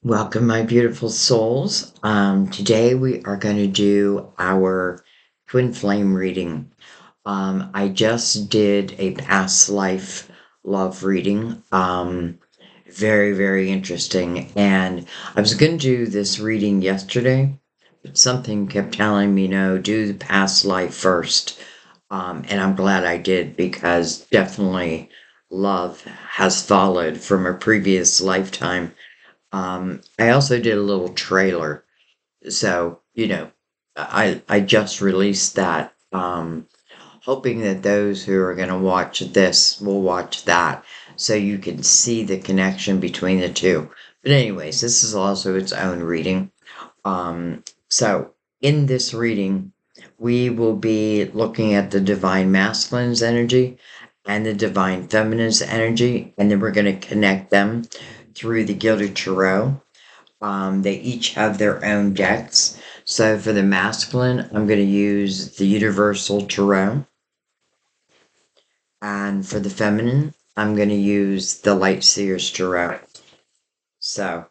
Welcome, my beautiful souls. Today we are going to do our twin flame reading. I just did a past life love reading. Very, very interesting. And I was going to do this reading yesterday, but something kept telling me, no, do the past life first. And I'm glad I did because definitely love has followed from a previous lifetime. I also did a little trailer, so I just released that, hoping that those who are going to watch this will watch that, so you can see the connection between the two. But anyways, this is also its own reading. So in this reading, we will be looking at the divine masculine's energy and the divine feminine's energy, and then we're going to connect them through the Gilded Tarot. They each have their own decks. So for the masculine, I'm going to use the Universal Tarot. And for the feminine, I'm going to use the Light Seers Tarot. So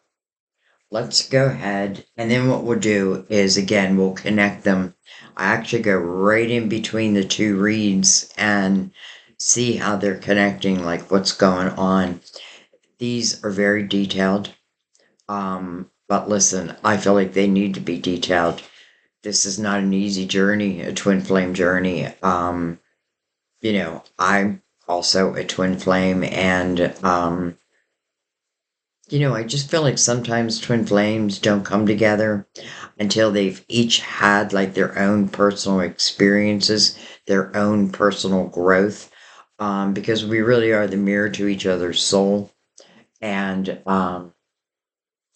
let's go ahead. And then what we'll do is, again, we'll connect them. I actually go right in between the two reads and see how they're connecting, like what's going on. These are very detailed. But listen, I feel like they need to be detailed. This is not an easy journey, a twin flame journey. I'm also a twin flame, and I just feel like sometimes twin flames don't come together until they've each had like their own personal experiences, their own personal growth, because we really are the mirror to each other's soul. And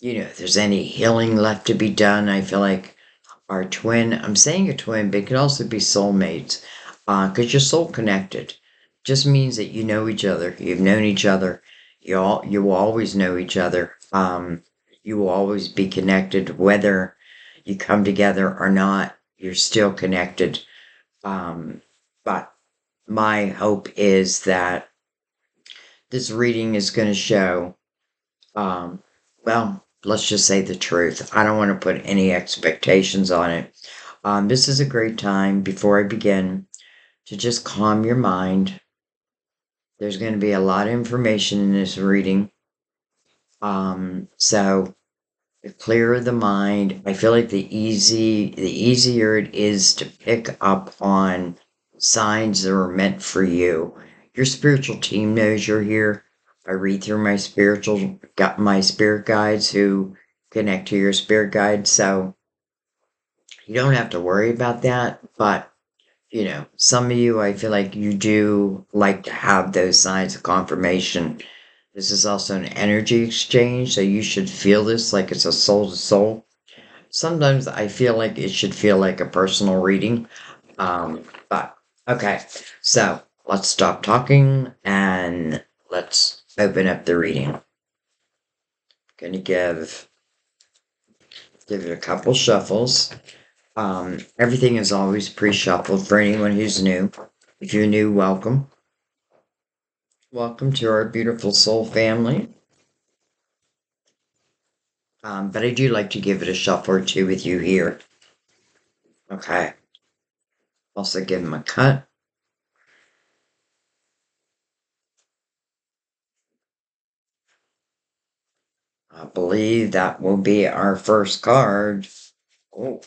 if there's any healing left to be done, I feel like our twin, I'm saying a twin, but it could also be soulmates, because you're soul connected. Just means that you know each other. You've known each other. You will always know each other. You will always be connected, whether you come together or not. You're still connected. But my hope is that this reading is going to show, well, let's just say the truth. I don't want to put any expectations on it. This is a great time before I begin to just calm your mind. There's going to be a lot of information in this reading. So the clearer the mind, I feel like the easier it is to pick up on signs that are meant for you. Your spiritual team knows you're here. I read through got my spirit guides who connect to your spirit guides, so you don't have to worry about that. But some of you, I feel like you do like to have those signs of confirmation. This is also an energy exchange, so you should feel this like it's a soul to soul. Sometimes I feel like it should feel like a personal reading. But okay, so let's stop talking and let's open up the reading. Gonna give it a couple shuffles. Everything is always pre-shuffled for anyone who's new. If you're new, welcome. Welcome to our beautiful soul family. But I do like to give it a shuffle or two with you here. Okay. Also give them a cut. I believe that will be our first card. Oh,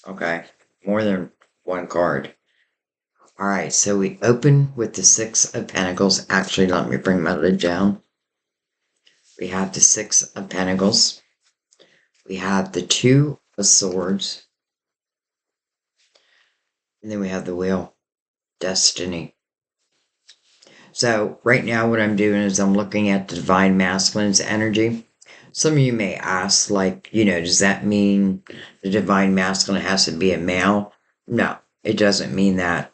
okay. More than one card. All right, so we open with the Six of Pentacles. Actually, let me bring my lid down. We have the Six of Pentacles. We have the Two of Swords. And then we have the Wheel. Destiny. So right now what I'm doing is I'm looking at the Divine Masculine's energy. Some of you may ask, like, does that mean the Divine Masculine has to be a male? No, it doesn't mean that.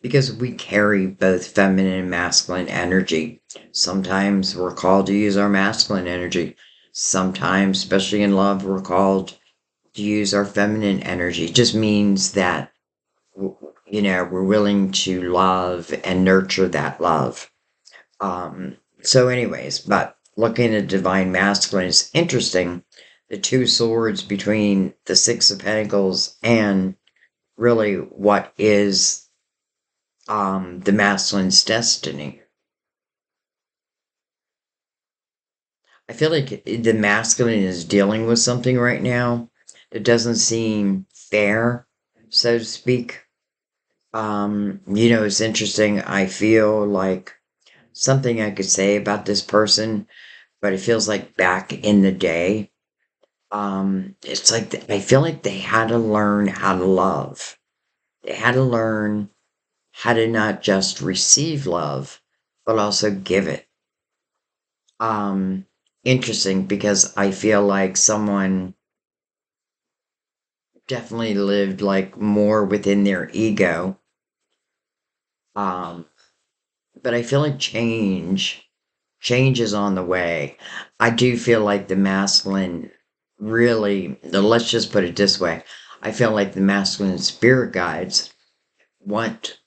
Because we carry both feminine and masculine energy. Sometimes we're called to use our masculine energy. Sometimes, especially in love, we're called to use our feminine energy. It just means that, we're willing to love and nurture that love. So anyways, but looking at divine masculine, it's interesting. The two swords between the Six of Pentacles and really what is the masculine's destiny. I feel like the masculine is dealing with something right now that doesn't seem fair, so to speak. It's interesting. I feel like something I could say about this person, but it feels like back in the day, it's like I feel like they had to learn how to love. They had to learn how to not just receive love, but also give it. Um, Interesting because I feel like someone definitely lived like more within their ego. Um, but I feel like change is on the way. I do feel like the masculine really, let's just put it this way. I feel like the masculine spirit guides want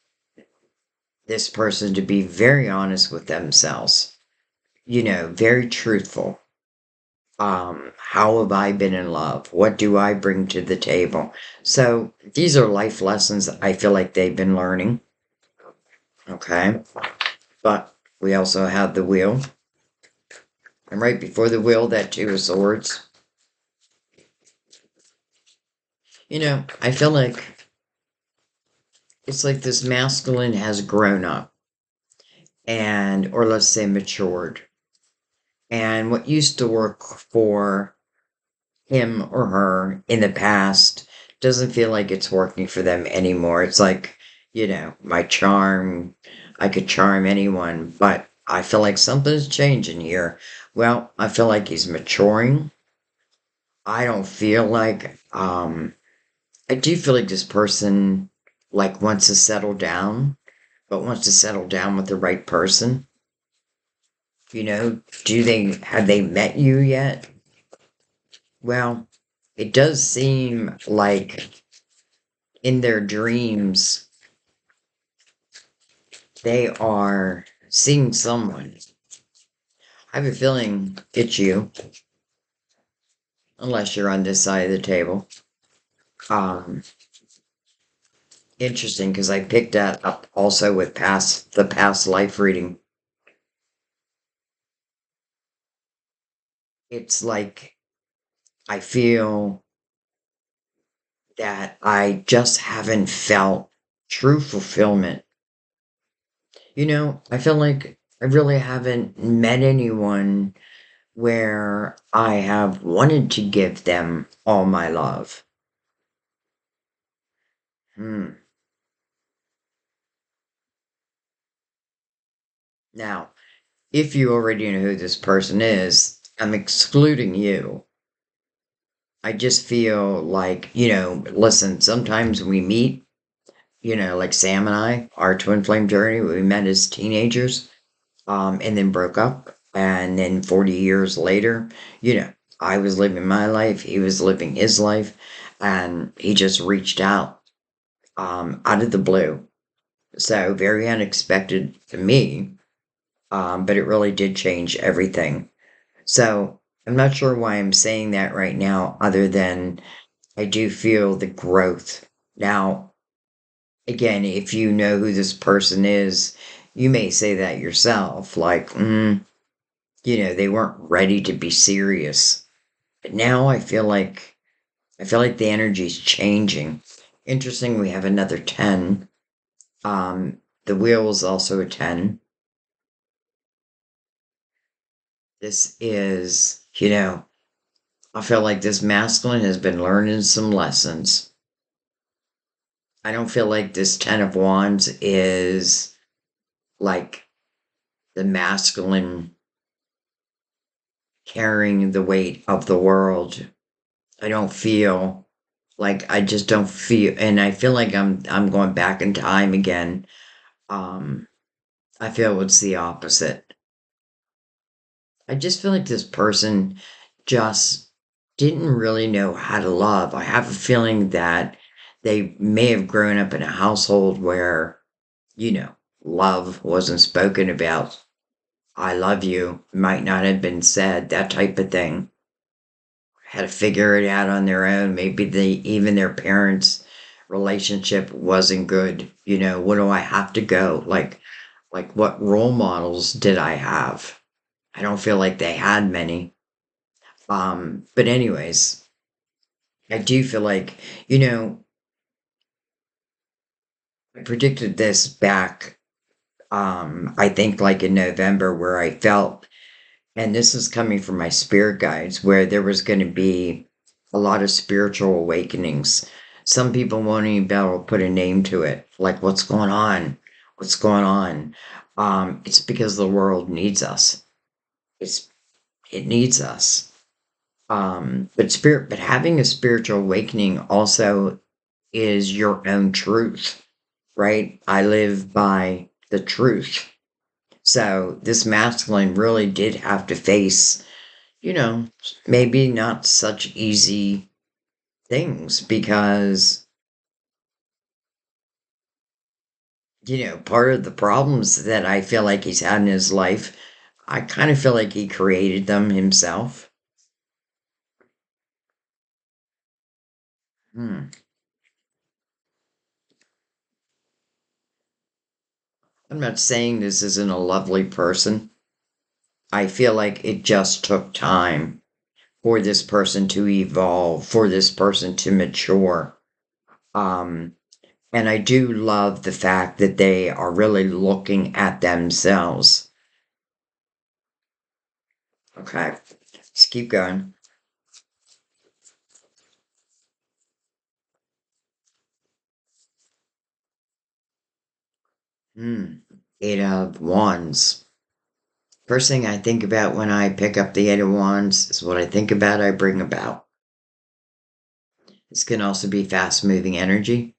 this person to be very honest with themselves, very truthful. How have I been in love? What do I bring to the table? So these are life lessons I feel like they've been learning. Okay. But we also have the wheel. And right before the wheel, that Two of Swords. I feel like it's like this masculine has grown up or let's say matured. And what used to work for him or her in the past doesn't feel like it's working for them anymore. It's like, my charm, I could charm anyone, but I feel like something's changing here. Well, I feel like he's maturing. I don't feel like, I do feel like this person, like, wants to settle down, but wants to settle down with the right person. Have they met you yet? Well, it does seem like in their dreams, they are seeing someone. I have a feeling it's you, unless you're on this side of the table. Um, Interesting, because I picked that up also with the past life reading. It's like I feel that I just haven't felt true fulfillment. I feel like I really haven't met anyone where I have wanted to give them all my love. Hmm. Now, if you already know who this person is, I'm excluding you. I just feel like, listen, sometimes we meet, like Sam and I, our twin flame journey, we met as teenagers, and then broke up. And then 40 years later, you know, I was living my life, he was living his life, and he just reached out of the blue. So very unexpected to me, but it really did change everything. So I'm not sure why I'm saying that right now, other than I do feel the growth. Now, again, if you know who this person is, you may say that yourself, like, they weren't ready to be serious. But now I feel like the energy's changing. Interesting, we have another 10. The wheel is also a 10. This is, I feel like this masculine has been learning some lessons. I don't feel like this Ten of Wands is like the masculine carrying the weight of the world. I don't feel I just don't feel, and I feel like I'm going back in time again. Um, I feel it's the opposite. I just feel like this person just didn't really know how to love. I have a feeling that they may have grown up in a household where, love wasn't spoken about. I love you might not have been said, that type of thing. Had to figure it out on their own. Maybe even their parents' relationship wasn't good. What do I have to go? Like what role models did I have? I don't feel like they had many. But anyways, I do feel like, you know, I predicted this back, I think like in November, where I felt, and this is coming from my spirit guides, where there was going to be a lot of spiritual awakenings. Some people won't even be able to put a name to it. Like, what's going on? What's going on? It's because the world needs us. It's it needs us. But having a spiritual awakening also is your own truth, right? I live by the truth. So this masculine really did have to face, you know, maybe not such easy things because, part of the problems that I feel like he's had in his life, I kind of feel like he created them himself. Hmm. I'm not saying this isn't a lovely person. I feel like it just took time for this person to evolve, for this person to mature. Um, and I do love the fact that they are really looking at themselves. Okay, let's keep going. Hmm. Eight of Wands. First thing I think about when I pick up the Eight of Wands is what I think about, I bring about. This can also be fast moving energy.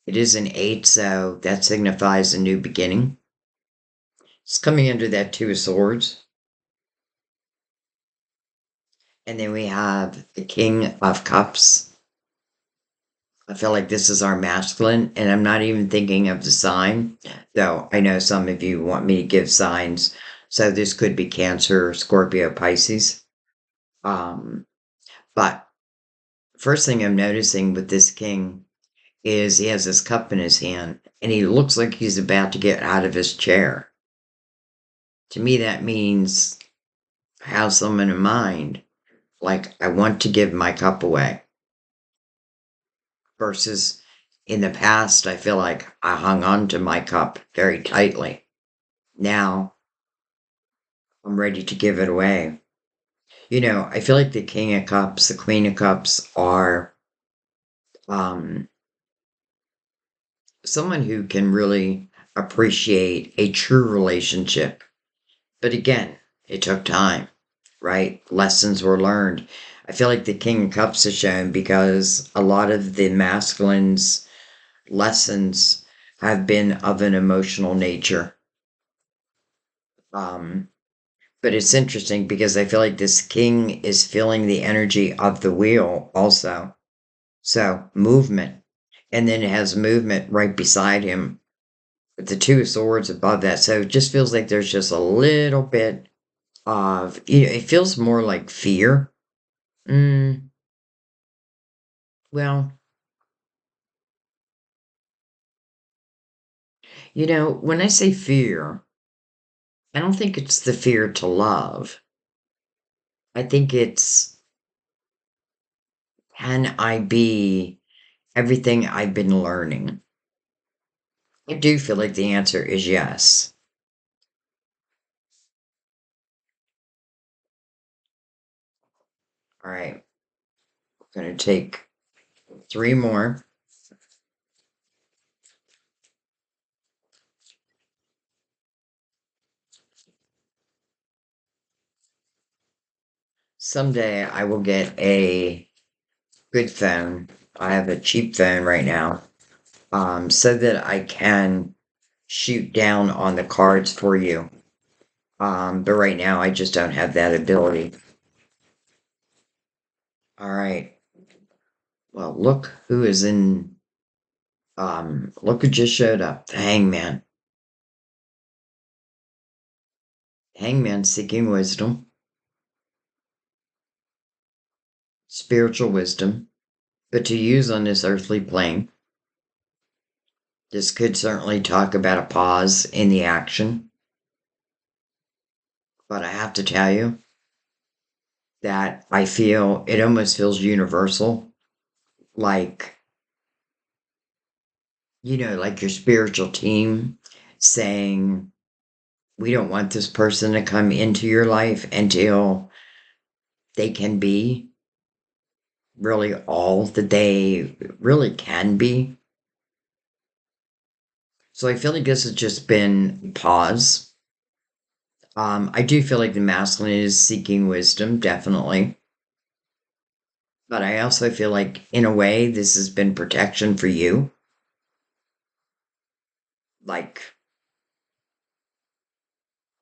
It is an eight, so that signifies a new beginning. It's coming under that Two of Swords. And then we have the King of Cups. I feel like this is our masculine, and I'm not even thinking of the sign, though I know some of you want me to give signs. So this could be Cancer, Scorpio, Pisces. Um, but first thing I'm noticing with this king is he has this cup in his hand, and he looks like he's about to get out of his chair. To me, that means I have someone in mind. Like, I want to give my cup away. Versus in the past, I feel like I hung on to my cup very tightly. Now I'm ready to give it away. I feel like the King of Cups, the Queen of Cups are um, someone who can really appreciate a true relationship. But again, it took time, right? Lessons were learned. I feel like the King of Cups is shown because a lot of the masculine's lessons have been of an emotional nature. Um, but it's interesting because I feel like this king is feeling the energy of the wheel also. So movement. And then it has movement right beside him with the two swords above that. So it just feels like there's just a little bit of, it feels more like fear. Mm, well, when I say fear, I don't think it's the fear to love. I think it's, can I be everything I've been learning? I do feel like the answer is yes. All right, I'm going to take three more. Someday I will get a good phone. I have a cheap phone right now, so that I can shoot down on the cards for you. But right now I just don't have that ability. All right. Well, look who is in. Look who just showed up. The Hangman. Hangman seeking wisdom, spiritual wisdom, but to use on this earthly plane. This could certainly talk about a pause in the action, but I have to tell you that I feel it almost feels universal, like, like your spiritual team saying, we don't want this person to come into your life until they can be really all that they really can be. So I feel like this has just been pause. I do feel like the masculine is seeking wisdom, definitely. But I also feel like, in a way, this has been protection for you. Like,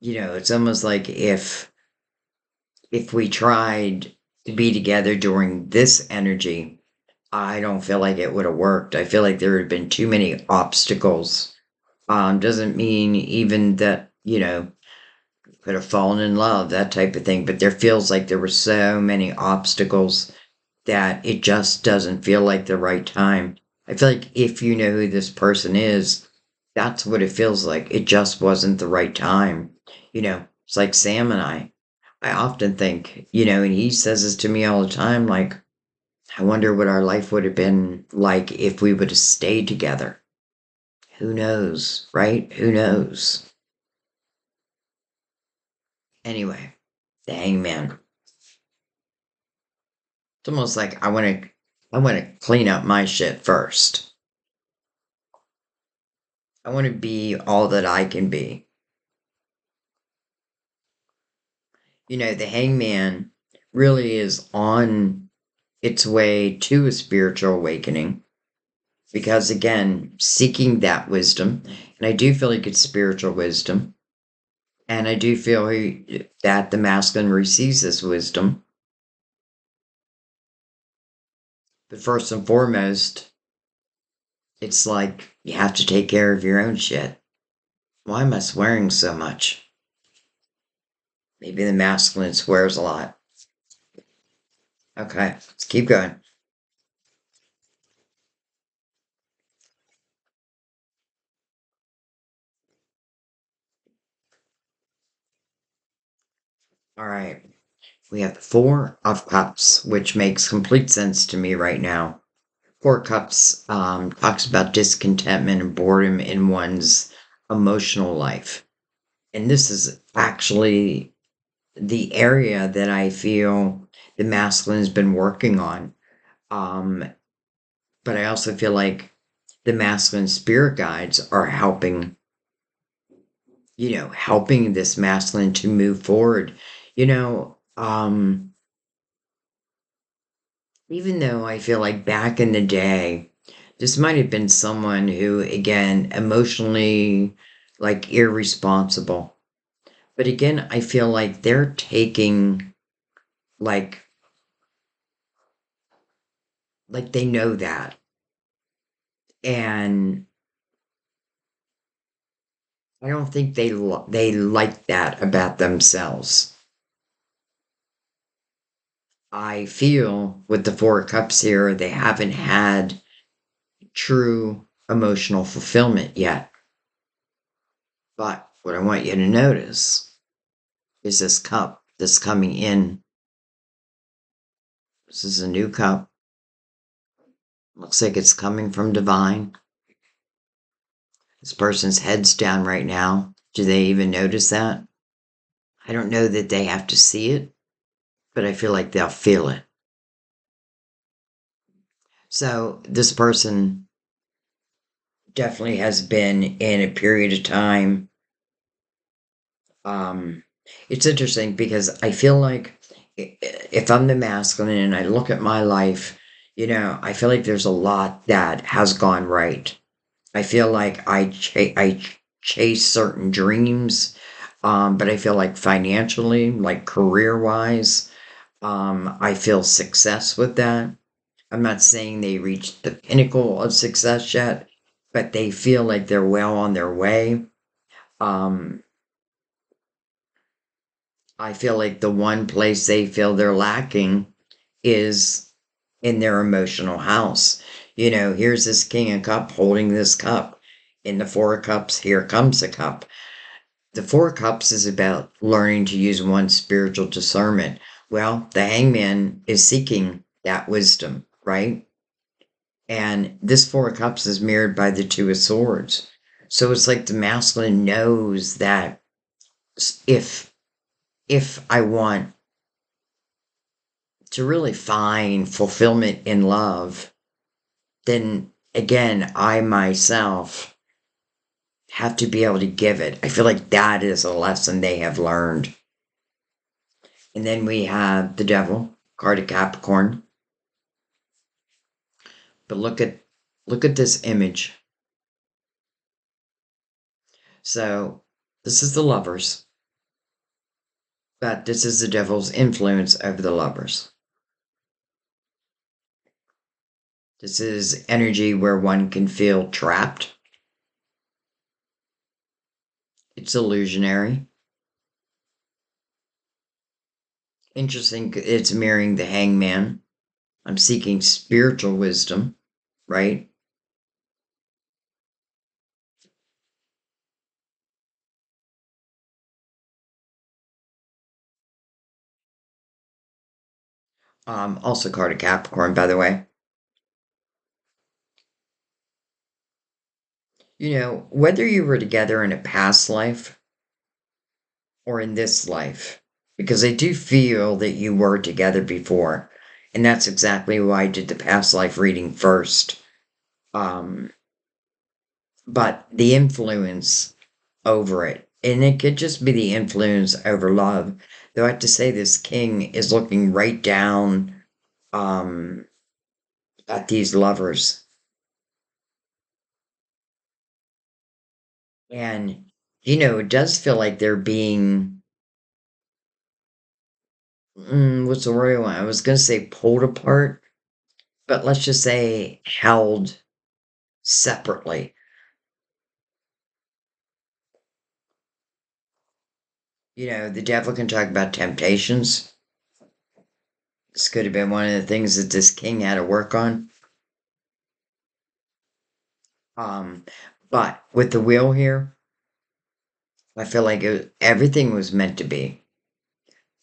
it's almost like if we tried to be together during this energy, I don't feel like it would have worked. I feel like there would have been too many obstacles. Doesn't mean even that, could have fallen in love, that type of thing, but there feels like there were so many obstacles that it just doesn't feel like the right time. I feel like if you know who this person is, that's what it feels like. It just wasn't the right time. It's like Sam and I. I often think, and he says this to me all the time, like, I wonder what our life would have been like if we would have stayed together. Who knows, right? Who knows? Anyway, the hangman. It's almost like I want to clean up my shit first. I want to be all that I can be. The hangman really is on its way to a spiritual awakening because, again, seeking that wisdom, and I do feel like it's spiritual wisdom, and I do feel that the masculine receives this wisdom. But first and foremost, it's like you have to take care of your own shit. Why am I swearing so much? Maybe the masculine swears a lot. Okay, let's keep going. All right. We have the Four of Cups, which makes complete sense to me right now. Four Cups talks about discontentment and boredom in one's emotional life. And this is actually the area that I feel the masculine has been working on. Um, but I also feel like the masculine spirit guides are helping this masculine to move forward. Even though I feel like back in the day, this might have been someone who, again, emotionally, like, irresponsible. But again, I feel like they're taking, like, they know that. And I don't think they like that about themselves. I feel with the Four of Cups here, they haven't had true emotional fulfillment yet. But what I want you to notice is this cup that's coming in. This is a new cup. Looks like it's coming from divine. This person's head's down right now. Do they even notice that? I don't know that they have to see it, but I feel like they'll feel it. So this person definitely has been in a period of time. Um, it's interesting because I feel like if I'm the masculine and I look at my life, I feel like there's a lot that has gone right. I feel like I chase certain dreams, but I feel like financially, like career wise, I feel success with that. I'm not saying they reached the pinnacle of success yet, but they feel like they're well on their way. Um, I feel like the one place they feel they're lacking is in their emotional house. Here's this King of Cup holding this cup. In the Four of Cups, here comes the cup. The Four of Cups is about learning to use one's spiritual discernment. Well, the Hangman is seeking that wisdom, right? And this Four of Cups is mirrored by the Two of Swords. So it's like the masculine knows that if if I want to really find fulfillment in love, then again, I myself have to be able to give it. I feel like that is a lesson they have learned. And then we have the devil, card of Capricorn. But look at this image. So this is the lovers, but this is the devil's influence over the lovers. This is energy where one can feel trapped. It's illusionary. Interesting, it's mirroring the hangman. I'm seeking spiritual wisdom, right? Also card of Capricorn, by the way. Whether you were together in a past life or in this life, because I do feel that you were together before. And that's exactly why I did the past life reading first. Um, but the influence over it, and it could just be the influence over love. Though I have to say, this king is looking right down um, at these lovers. And, it does feel like they're being, what's the word I want? I was going to say pulled apart, but let's just say held separately. The devil can talk about temptations. This could have been one of the things that this king had to work on. Um, but with the wheel here, I feel like everything was meant to be.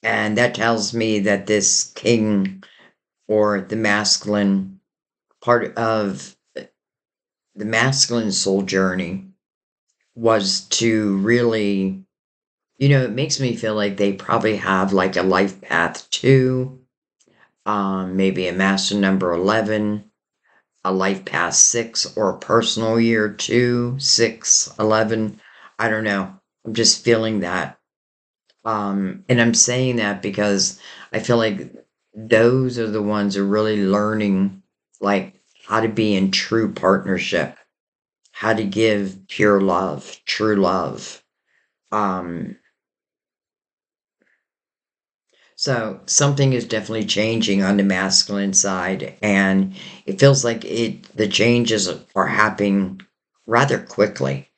And that tells me that this king or the masculine part of the masculine soul journey was to really, it makes me feel like they probably have like a life path too. Maybe a master number 11, a life path 6, or a personal year 2, 6, 11. I don't know. I'm just feeling that. And I'm saying that because I feel like those are the ones who are really learning like how to be in true partnership, how to give pure love, true love. Um, so something is definitely changing on the masculine side, and it feels like the changes are happening rather quickly.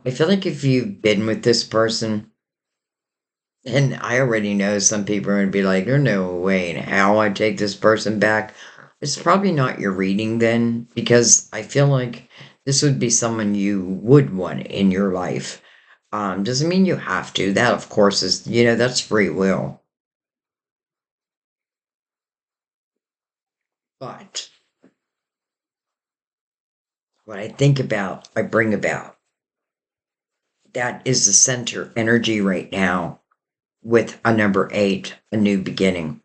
I feel like if you've been with this person, and I already know some people are going to be like, there's no way in how I take this person back. It's probably not your reading then, because I feel like this would be someone you would want in your life. Doesn't mean you have to. That, of course, is, that's free will. But what I think about, I bring about. That is the center energy right now with a number 8, a new beginning.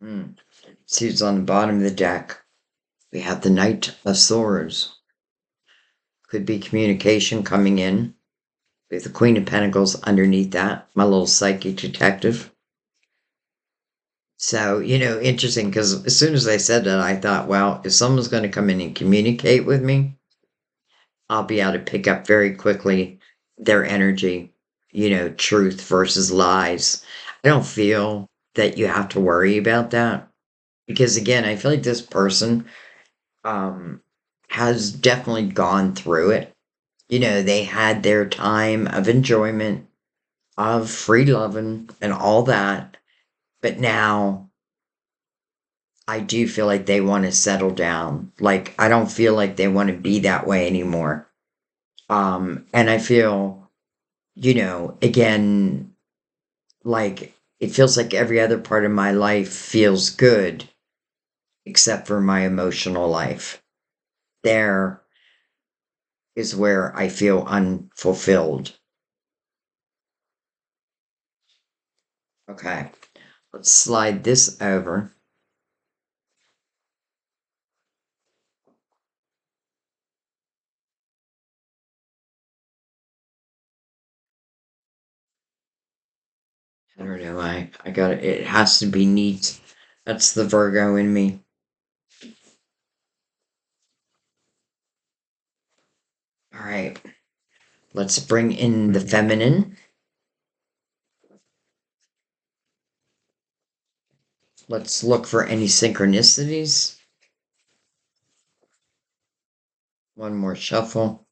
Hmm. See who's on the bottom of the deck. We have the Knight of Swords. Could be communication coming in. We have the Queen of Pentacles underneath that, my little psychic detective. So, interesting because as soon as I said that, I thought, well, if someone's going to come in and communicate with me, I'll be able to pick up very quickly their energy, truth versus lies. I don't feel that you have to worry about that. Because again, I feel like this person um, has definitely gone through it. They had their time of enjoyment, of free loving, and all that. But now I do feel like they want to settle down. Like, I don't feel like they want to be that way anymore. And I feel, again, like it feels like every other part of my life feels good except for my emotional life. There is where I feel unfulfilled. Okay, let's slide this over. I don't know. I got it. It has to be neat. That's the Virgo in me. All right, let's bring in the feminine. Let's look for any synchronicities. One more shuffle.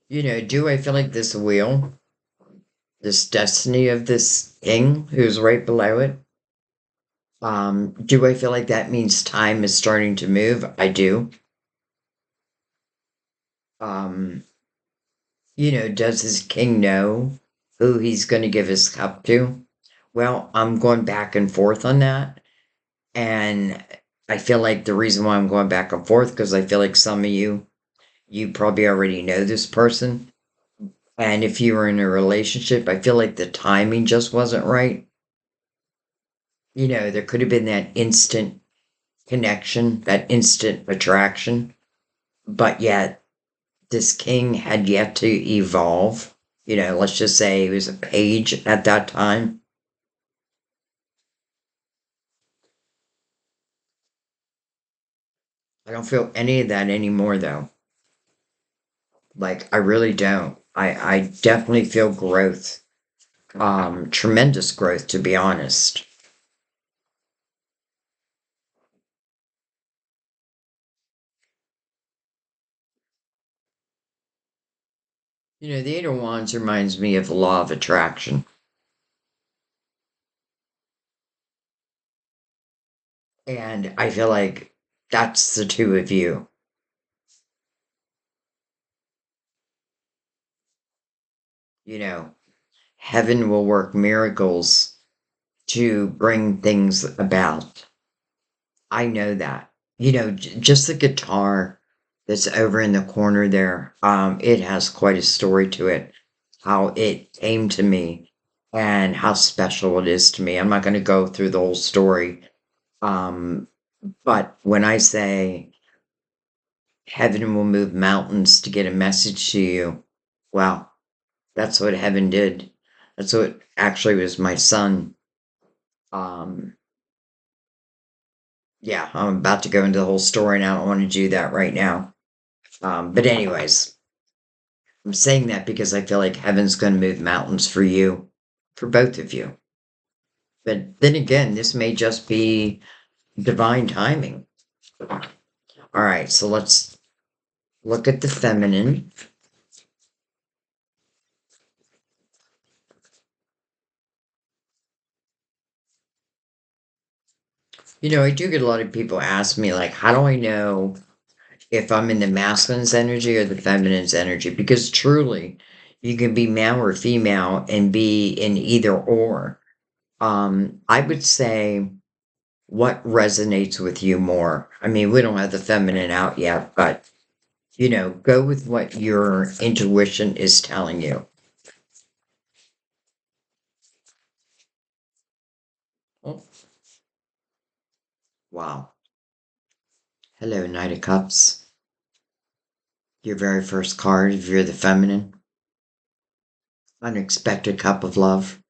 Do I feel like this wheel, this destiny of this king who's right below it? Do I feel like that means time is starting to move? I do. Um, does his king know who he's going to give his cup to? Well, I'm going back and forth on that. And I feel like the reason why I'm going back and forth, because I feel like some of you probably already know this person. And if you were in a relationship, I feel like the timing just wasn't right. There could have been that instant connection, that instant attraction, but yet this king had yet to evolve. Let's just say he was a page at that time. I don't feel any of that anymore, though. Like, I really don't. I definitely feel growth, tremendous growth, to be honest. The Eight of Wands reminds me of the law of attraction. And I feel like that's the two of you. You know, Heaven will work miracles to bring things about. I know that. Just the guitar that's over in the corner there, it has quite a story to it, how it came to me and how special it is to me. I'm not going to go through the whole story. Um, but when I say heaven will move mountains to get a message to you, well, that's what heaven did. That's what actually was my son. Um, yeah, I'm about to go into the whole story and I don't want to do that right now. But anyways, I'm saying that because I feel like heaven's going to move mountains for you, for both of you. But then again, this may just be divine timing. All right, so let's look at the feminine. I do get a lot of people ask me, like, how do I know if I'm in the masculine's energy or the feminine's energy? Because truly, you can be male or female and be in either or. I would say what resonates with you more. I mean, we don't have the feminine out yet, but go with what your intuition is telling you. Oh, wow. Hello, Knight of Cups. Your very first card, if you're the feminine. Unexpected cup of love.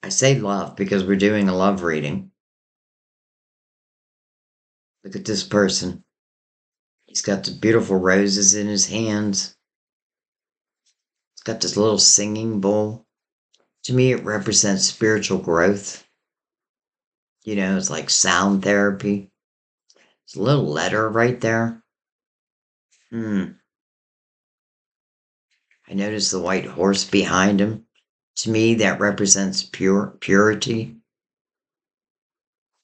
I say love because we're doing a love reading. Look at this person. He's got the beautiful roses in his hands. He's got this little singing bowl. To me, it represents spiritual growth. It's like sound therapy. It's a little letter right there. Hmm. I noticed the white horse behind him. To me, that represents purity,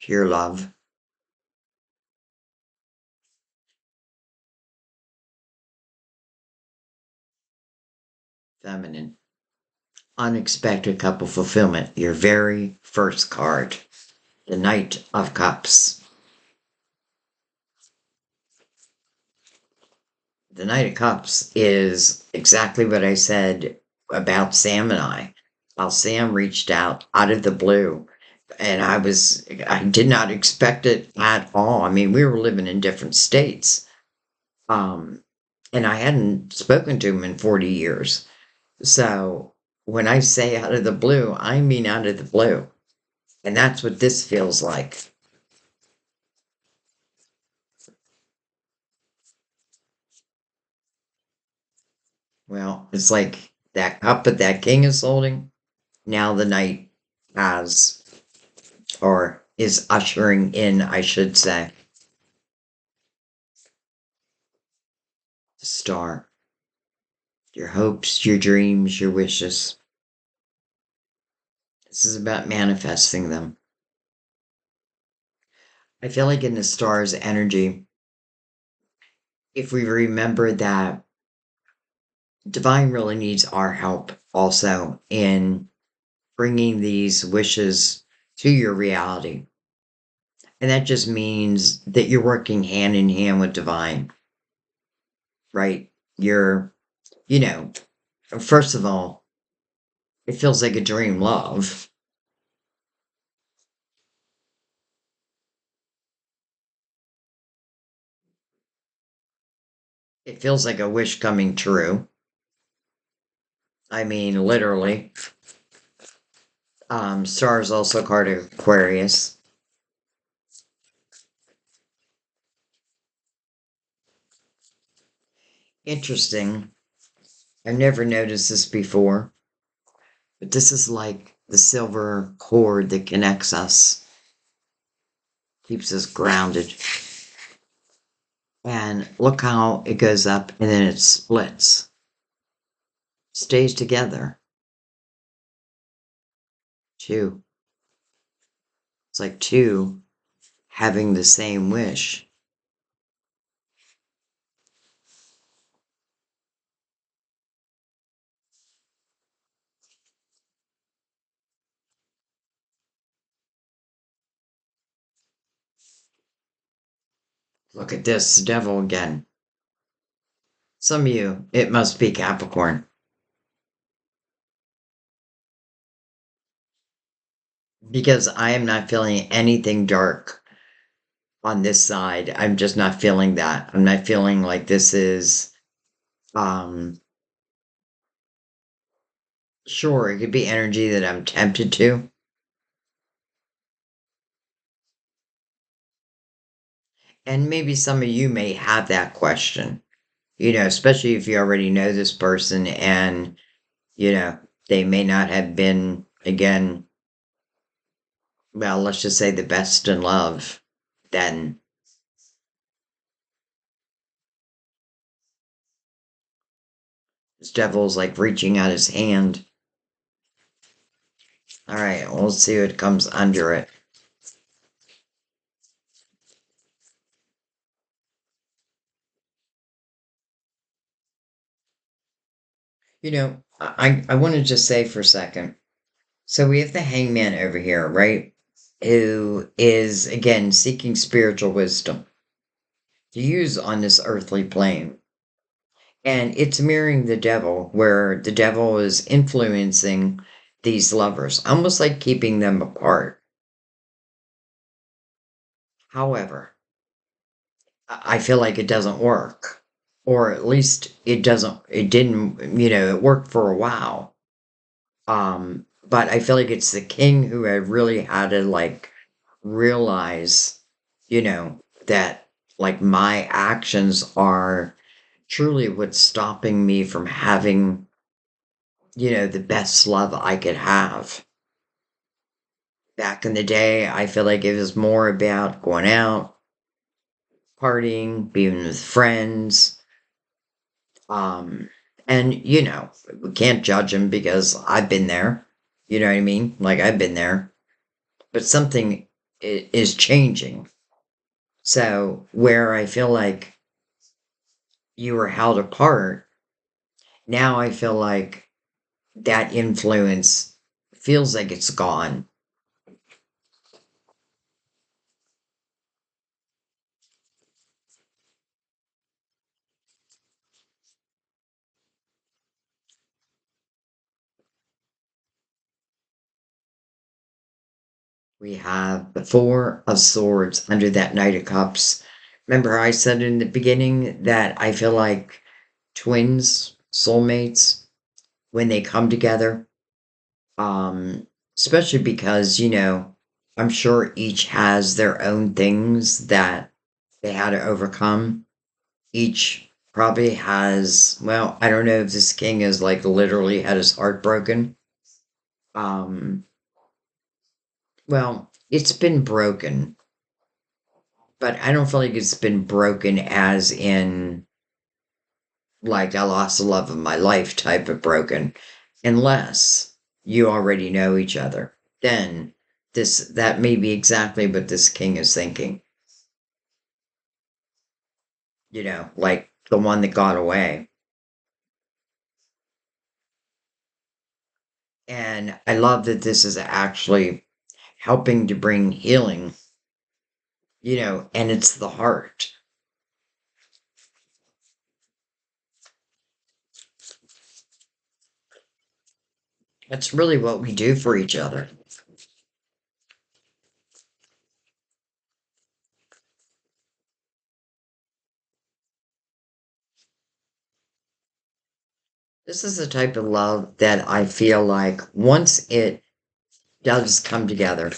pure love, feminine. Unexpected couple fulfillment. Your very first card. The Knight of Cups. The Knight of Cups is exactly what I said about Sam and I. While Sam reached out of the blue, and I did not expect it at all. I mean, we were living in different states. Um, and I hadn't spoken to him in 40 years. So when I say out of the blue, I mean out of the blue. And that's what this feels like. Well, it's like that cup that that king is holding. Now the knight has, or is ushering in, I should say, the star. Your hopes, your dreams, your wishes. This is about manifesting them. I feel like in the star's energy, if we remember that divine really needs our help also in bringing these wishes to your reality. And that just means that you're working hand in hand with divine, right? You're, you know, first of all, it feels like a dream love. It feels like a wish coming true. I mean, literally. Star is also card of Aquarius. Interesting. I've never noticed this before, but this is like the silver cord that connects us, keeps us grounded. And look how it goes up and then it splits, stays together. Two. It's like two having the same wish. Look at this devil again. Some of you, it must be Capricorn, because I am not feeling anything dark on this side. I'm just not feeling that. I'm not feeling like this is, um, sure, it could be energy that I'm tempted to. And maybe some of you may have that question, especially if you already know this person and, you know, they may not have been, again, well, let's just say the best in love. Then this devil's like reaching out his hand. All right, we'll see what comes under it. I want to just say for a second. So we have the hangman over here, right? Who is, again, seeking spiritual wisdom to use on this earthly plane. And it's mirroring the devil, where the devil is influencing these lovers, almost like keeping them apart. However, I feel like it doesn't work. Or at least it didn't, it worked for a while. But I feel like it's the king who had really had to like realize, that like my actions are truly what's stopping me from having, the best love I could have. Back in the day, I feel like it was more about going out, partying, being with friends. Um, and, we can't judge them because I've been there. You know what I mean? Like, I've been there. But something is changing. So, where I feel like you were held apart, now I feel like that influence feels like it's gone. We have the Four of Swords under that Knight of Cups. Remember, I said in the beginning that I feel like twins, soulmates, when they come together, um, especially because, I'm sure each has their own things that they had to overcome. Each probably has, well, I don't know if this king is like literally had his heart broken. Um, well, it's been broken, but I don't feel like it's been broken as in like I lost the love of my life type of broken, unless you already know each other. Then that may be exactly what this king is thinking. Like the one that got away. And I love that this is actually helping to bring healing, and it's the heart. That's really what we do for each other. This is the type of love that I feel like once it does come together,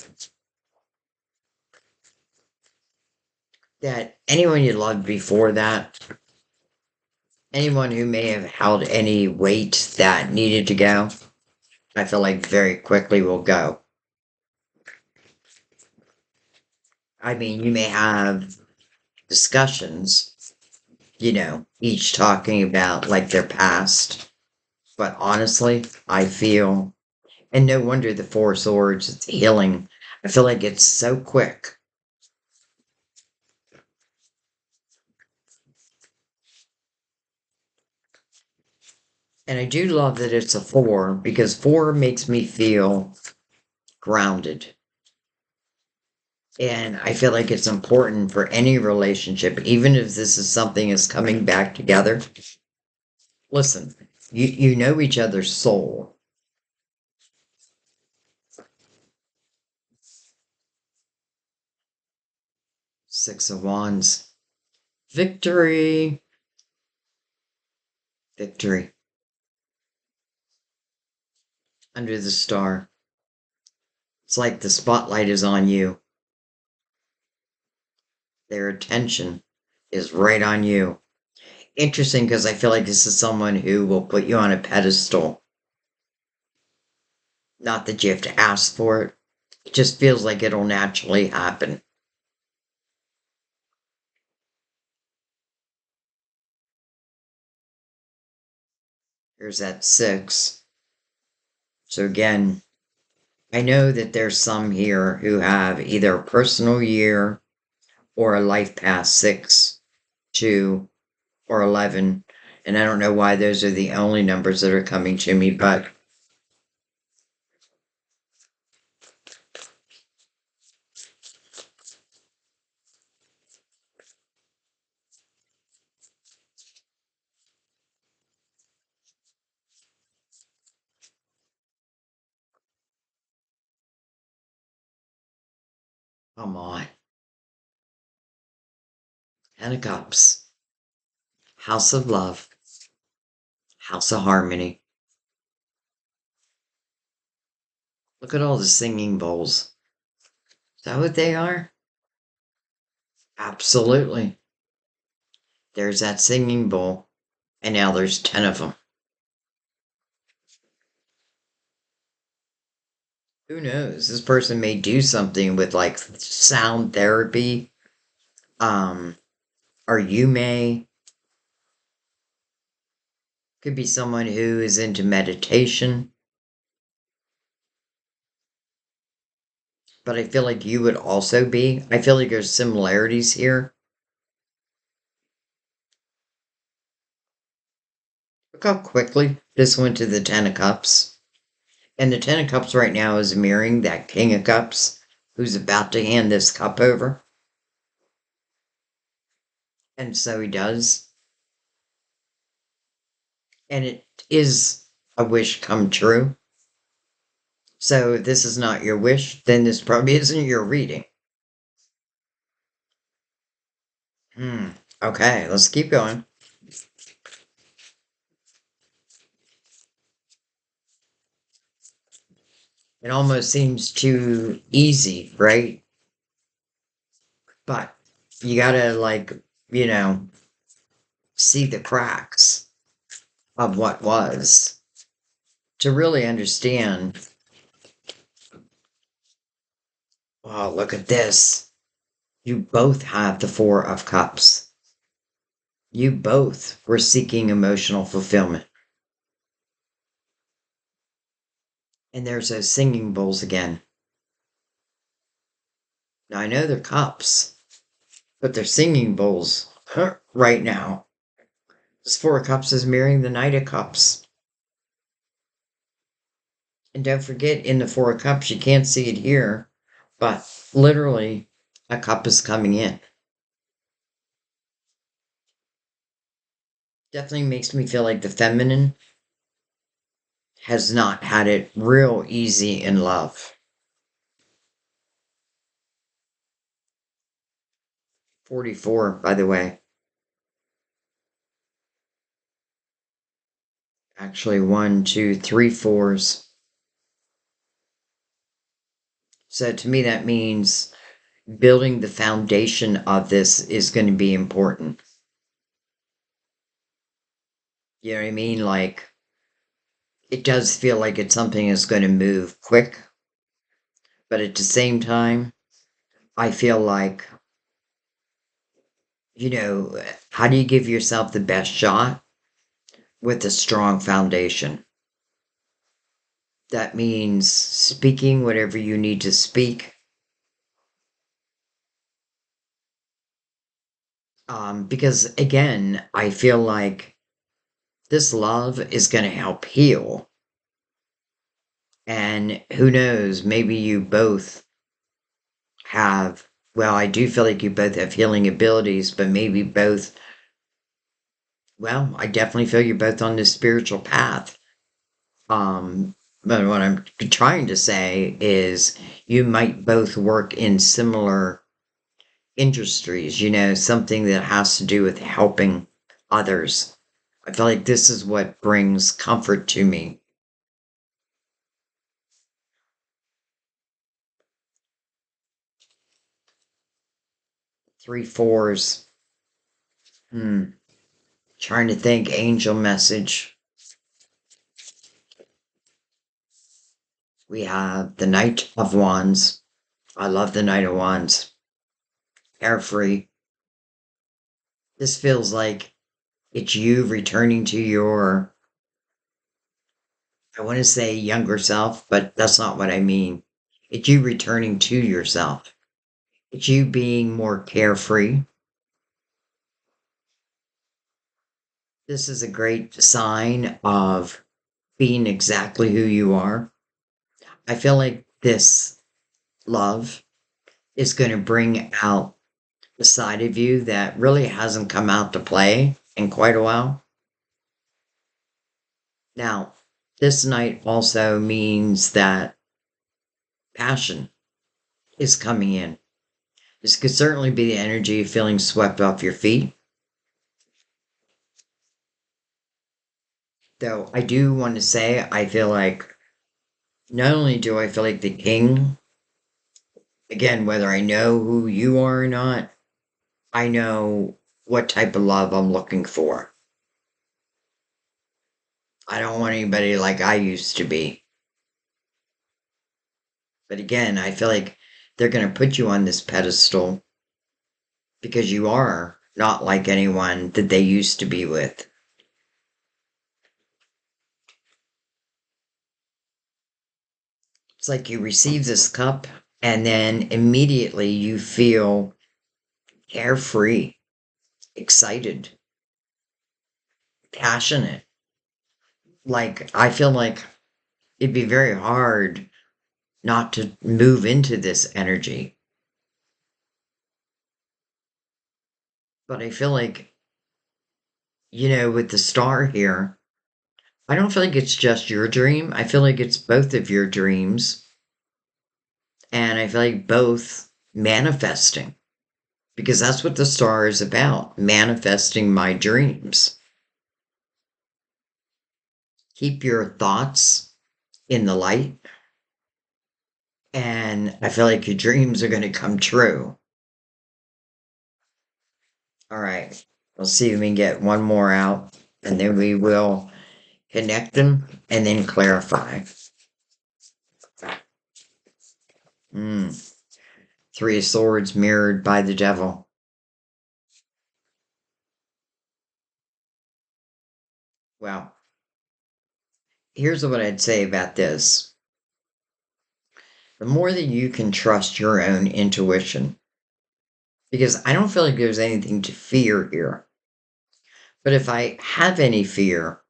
that anyone you loved before that, anyone who may have held any weight that needed to go, I feel like very quickly will go. I mean, you may have discussions, each talking about like their past, but honestly, I feel, and no wonder the Four Swords, it's healing. I feel like it's so quick. And I do love that it's a four because four makes me feel grounded. And I feel like it's important for any relationship, even if this is something that's coming back together. Listen, you know each other's soul. Six of Wands. Victory. Victory. Under the star. It's like the spotlight is on you. Their attention is right on you. Interesting because I feel like this is someone who will put you on a pedestal. Not that you have to ask for it. It just feels like it'll naturally happen. Here's that six. So again, I know that there's some here who have either a personal year or a life path 6, 2, or 11. And I don't know why those are the only numbers that are coming to me, but come on. Ten of Cups. House of Love. House of Harmony. Look at all the singing bowls. Is that what they are? Absolutely. There's that singing bowl. And now there's 10 of them. Who knows? This person may do something with like sound therapy, um, or you may. Could be someone who is into meditation, but I feel like you would also be. I feel like there's similarities here. Look how quickly this went to the Ten of Cups. And the Ten of Cups right now is mirroring that King of Cups who's about to hand this cup over. And so he does. And it is a wish come true. So if this is not your wish, then this probably isn't your reading. Hmm. Okay, let's keep going. It almost seems too easy, right? But you gotta, like, you know, see the cracks of what was to really understand. Oh, look at this. You both have the Four of Cups. You both were seeking emotional fulfillment. And there's those singing bowls again. Now, I know they're cups, but they're singing bowls right now. This Four of Cups is mirroring the Knight of Cups. And don't forget, in the Four of Cups, you can't see it here, but literally, a cup is coming in. Definitely makes me feel like the feminine has not had it real easy in love. 44, by the way. Actually, one, two, three fours. So to me, that means building the foundation of this is going to be important. You know what I mean? Like, it does feel like it's something that's going to move quick, but at the same time, I feel like, how do you give yourself the best shot? With a strong foundation. That means speaking whatever you need to speak. Because again, I feel like this love is going to help heal. And who knows, maybe you both have, well, I do feel like you both have healing abilities, but maybe both, well, I definitely feel you're both on this spiritual path. But what I'm trying to say is you might both work in similar industries, something that has to do with helping others. I feel like this is what brings comfort to me. Three fours. Hmm. Trying to think angel message. We have the Knight of Wands. I love the Knight of Wands. Carefree. This feels like it's you returning to your, I want to say younger self, but that's not what I mean. It's you returning to yourself. It's you being more carefree. This is a great sign of being exactly who you are. I feel like this love is going to bring out the side of you that really hasn't come out to play in quite a while. Now, this night also means that passion is coming in. This could certainly be the energy of feeling swept off your feet. Though I do want to say, I feel like not only do I feel like the king, again, whether I know who you are or not, I know what type of love I'm looking for. I don't want anybody like I used to be. But again, I feel like they're going to put you on this pedestal because you are not like anyone that they used to be with. It's like you receive this cup and then immediately you feel carefree, excited, passionate. Like, I feel like it'd be very hard not to move into this energy. But I feel like, with the star here, I don't feel like it's just your dream. I feel like it's both of your dreams. And I feel like both manifesting because that's what the star is about, manifesting my dreams. Keep your thoughts in the light, and I feel like your dreams are going to come true. All right, we'll see if we can get one more out, and then we will connect them and then clarify. Mm. Three of Swords mirrored by the Devil. Well, here's what I'd say about this. The more that you can trust your own intuition, because I don't feel like there's anything to fear here. But if I have any fear,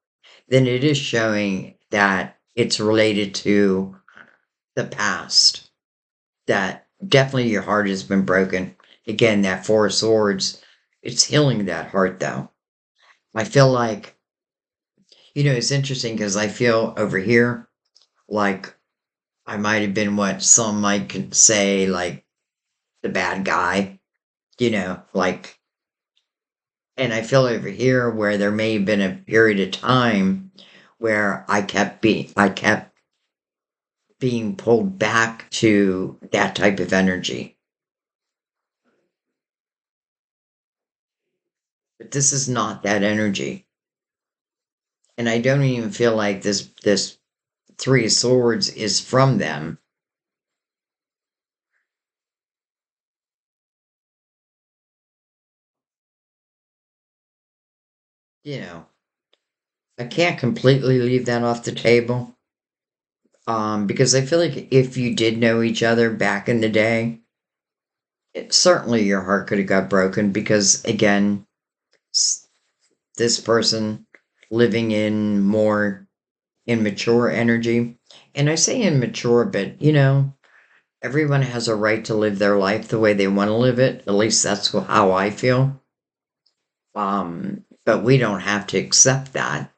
then it is showing that it's related to the past, that definitely your heart has been broken. Again, that Four of Swords, it's healing that heart, though. I feel like, it's interesting because I feel over here like I might have been what some might say, like the bad guy, like, and I feel over here where there may have been a period of time where I kept being pulled back to that type of energy. But this is not that energy. And I don't even feel like this Three of Swords is from them. You know, I can't completely leave that off the table. Because I feel like if you did know each other back in the day, certainly your heart could have got broken because again, this person living in more immature energy. And I say immature, but everyone has a right to live their life the way they want to live it. At least that's how I feel. But we don't have to accept that.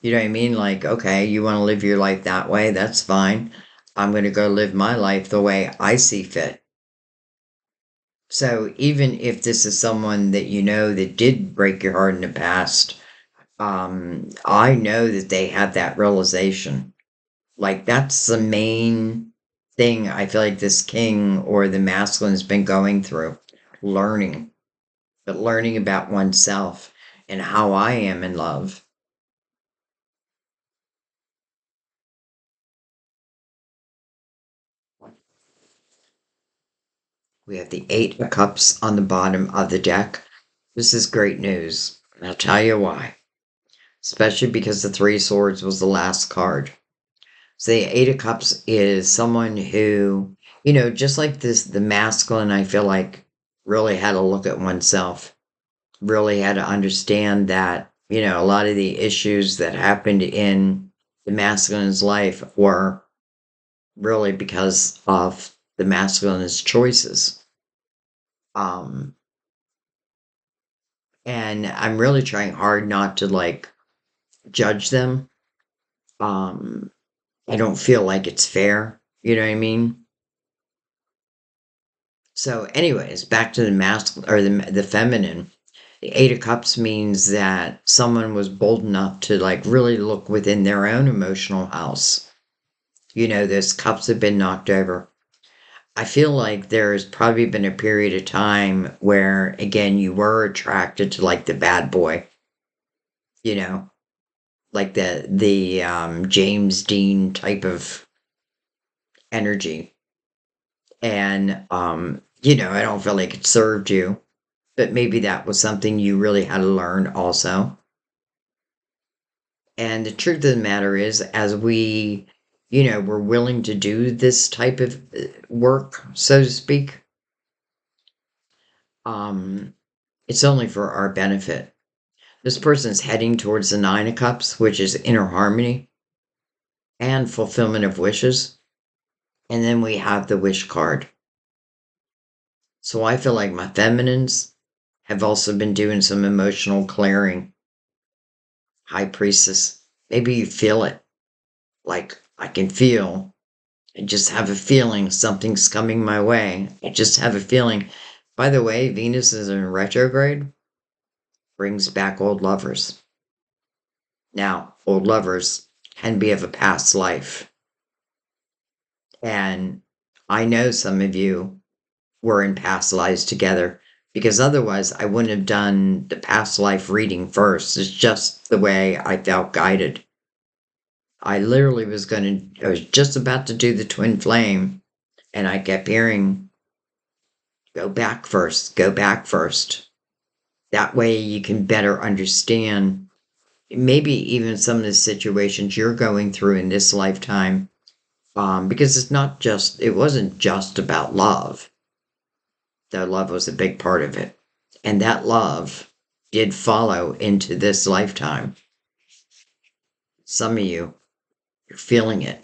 You know what I mean? Like, okay, you want to live your life that way, that's fine. I'm going to go live my life the way I see fit. So even if this is someone that you know that did break your heart in the past, I know that they have that realization. Like that's the main thing I feel like this king or the masculine has been going through, learning, but learning about oneself and how I am in love. We have the Eight of Cups on the bottom of the deck. This is great news. And I'll tell you why. Especially because the Three of Swords was the last card. So the Eight of Cups is someone who, just like this, the masculine, I feel like really had to look at oneself, really had to understand that, a lot of the issues that happened in the masculine's life were really because of the masculine's choices. Um, and I'm really trying hard not to like judge them. Um, I don't feel like it's fair. You know what I mean? So, anyways, back to the masculine or the feminine. The Eight of Cups means that someone was bold enough to like really look within their own emotional house. Those cups have been knocked over. I feel like there's probably been a period of time where, again, you were attracted to like the bad boy, you know, like the James Dean type of energy. And, you know, I don't feel like it served you, but maybe that was something you really had to learn also. And the truth of the matter is, as we, you know, we're willing to do this type of work, so to speak, um, it's only for our benefit. This person's heading towards the Nine of Cups, which is inner harmony and fulfillment of wishes. And then we have the wish card. So I feel like my feminines have also been doing some emotional clearing. High priestess, maybe you feel it. Like I can feel, I just have a feeling something's coming my way. I just have a feeling. By the way, Venus is in retrograde, brings back old lovers. Now, old lovers can be of a past life. And I know some of you were in past lives together because otherwise I wouldn't have done the past life reading first. It's just the way I felt guided. I literally I was just about to do the twin flame, and I kept hearing, go back first, go back first. That way you can better understand maybe even some of the situations you're going through in this lifetime. Because it wasn't just about love, though love was a big part of it. And that love did follow into this lifetime. Some of you, you're feeling it.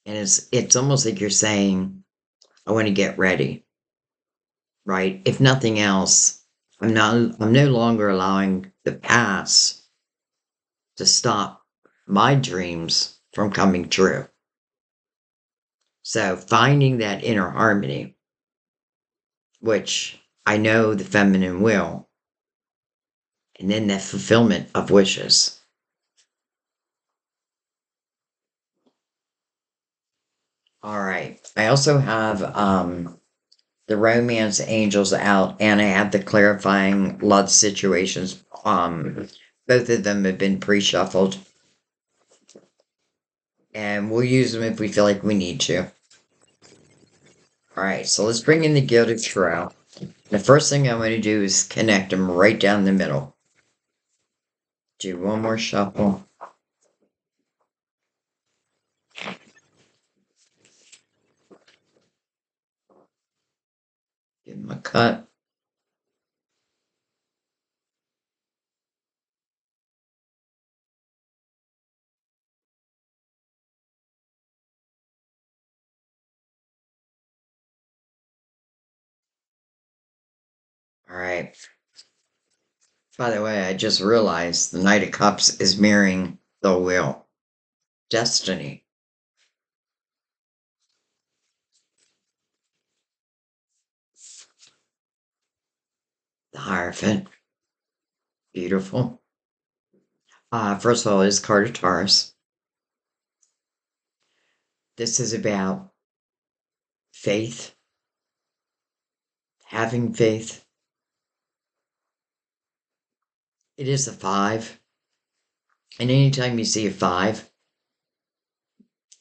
And it's almost like you're saying, I want to get ready, right? If nothing else, I'm no longer allowing the past to stop my dreams from coming true. So finding that inner harmony, which I know the feminine will, and then the fulfillment of wishes. All right. I also have the romance angels out, and I have the clarifying love situations. Both of them have been pre-shuffled, and we'll use them if we feel like we need to. All right, so let's bring in the Gilded Tarot. The first thing I'm going to do is connect them right down the middle. Do one more shuffle. Give them a cut. All right. By the way, I just realized the Knight of Cups is mirroring the Wheel. Destiny. The Hierophant. Beautiful. First of all, is card of Taurus. This is about faith, having faith. It is a 5. And anytime you see a 5,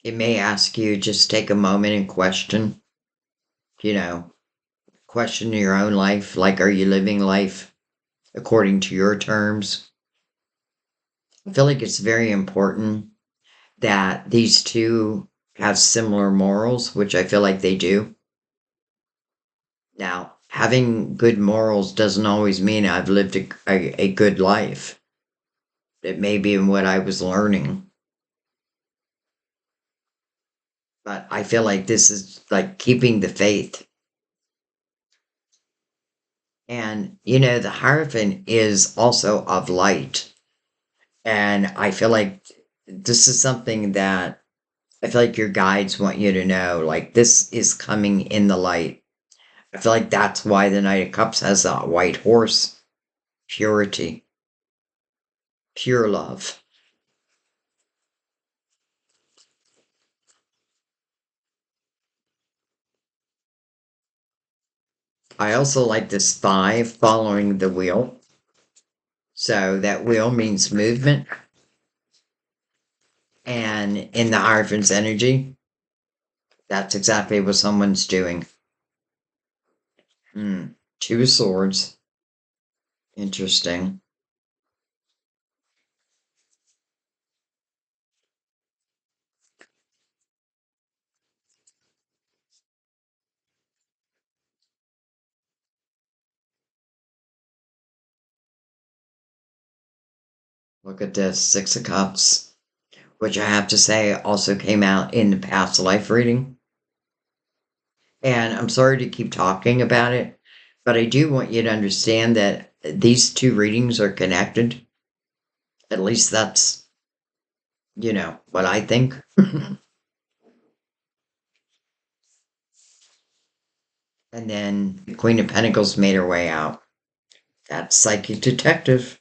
it may ask you just take a moment and question, you know, question your own life. Like, are you living life according to your terms? I feel like it's very important that these two have similar morals, which I feel like they do. Now, having good morals doesn't always mean I've lived a good life. It may be in what I was learning. But I feel like this is like keeping the faith. And, you know, the Hierophant is also of light. And I feel like this is something that I feel like your guides want you to know. Like, this is coming in the light. I feel like that's why the Knight of Cups has that white horse. Purity. Pure love. I also like this 5 following the wheel. So that wheel means movement. And in the Hierophant's energy, That's exactly what someone's doing. Hmm. Two of Swords. Interesting. Look at this, Six of Cups, which I have to say also came out in the past life reading. And I'm sorry to keep talking about it, but I do want you to understand that these two readings are connected. At least that's, what I think. And then the Queen of Pentacles made her way out. That's Psychic Detective.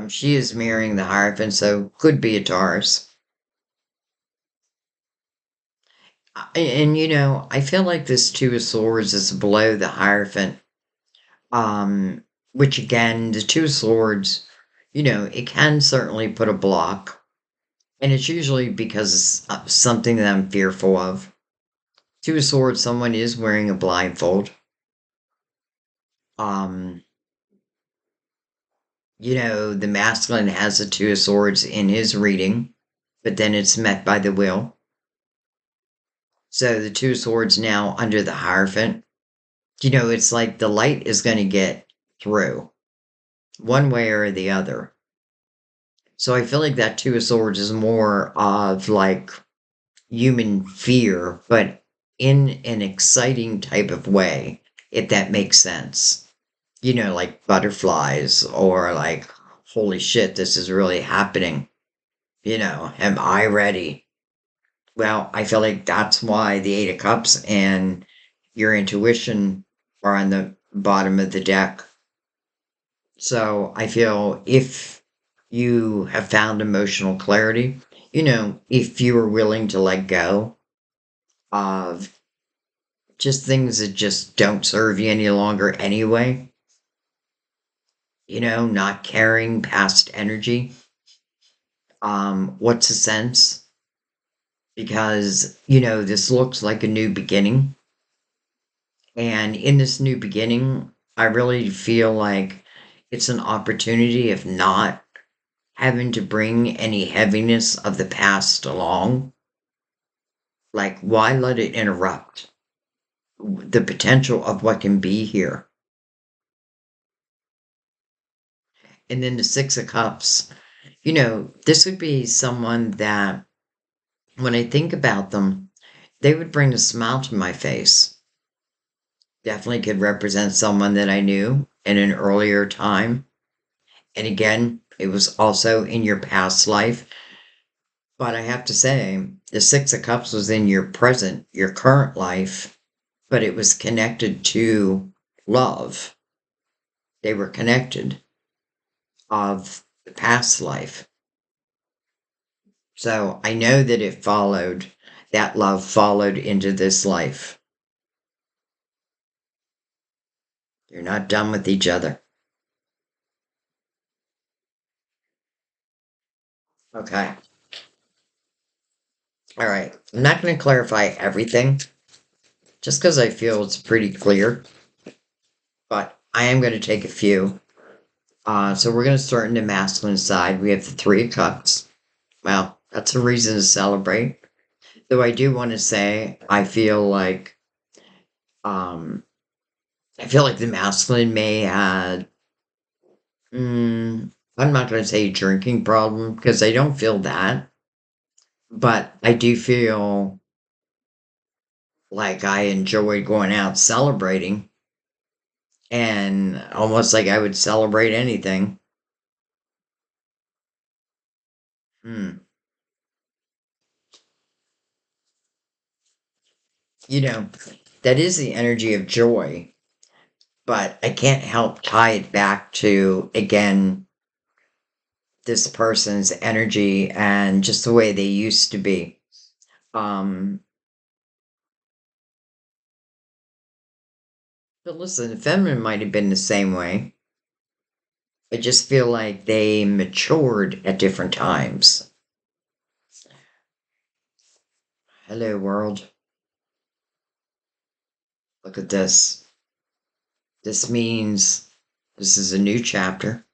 She is mirroring the Hierophant, so could be a Taurus. And I feel like this Two of Swords is below the Hierophant. Um, which again, the Two of Swords, it can certainly put a block. And it's usually because of something that I'm fearful of. Two of Swords, someone is wearing a blindfold. Um, the masculine has the Two of Swords in his reading, but then it's met by the Wheel. So the Two of Swords now under the Hierophant. It's like the light is going to get through one way or the other. So I feel like that Two of Swords is more of like human fear, but in an exciting type of way, if that makes sense. Like butterflies or like, holy shit, this is really happening. Am I ready? Well, I feel like that's why the Eight of Cups and your intuition are on the bottom of the deck. So I feel if you have found emotional clarity, if you are willing to let go of just things that just don't serve you any longer anyway, not carrying past energy, what's the sense? Because, this looks like a new beginning. And in this new beginning, I really feel like it's an opportunity of not having to bring any heaviness of the past along. Like, why let it interrupt the potential of what can be here? And then the Six of Cups, this would be someone that, when I think about them, they would bring a smile to my face. Definitely could represent someone that I knew in an earlier time. And again, it was also in your past life. But I have to say, the Six of Cups was in your present, your current life, but it was connected to love. They were connected of the past life. So I know that that love followed into this life. You're not done with each other. Okay. All right. I'm not going to clarify everything just because I feel it's pretty clear, but I am going to take a few. So we're going to start in the masculine side. We have the Three of Cups. Well, that's a reason to celebrate. Though I do want to say, um, I feel like the masculine may have, I'm not going to say drinking problem because I don't feel that, but I do feel like I enjoy going out celebrating and almost like I would celebrate anything. Hmm. You know, that is the energy of joy, but I can't help tie it back to, again, this person's energy and just the way they used to be. Um, but listen, the feminine might have been the same way. I just feel like they matured at different times. Hello, world. Look at this. This means this is a new chapter.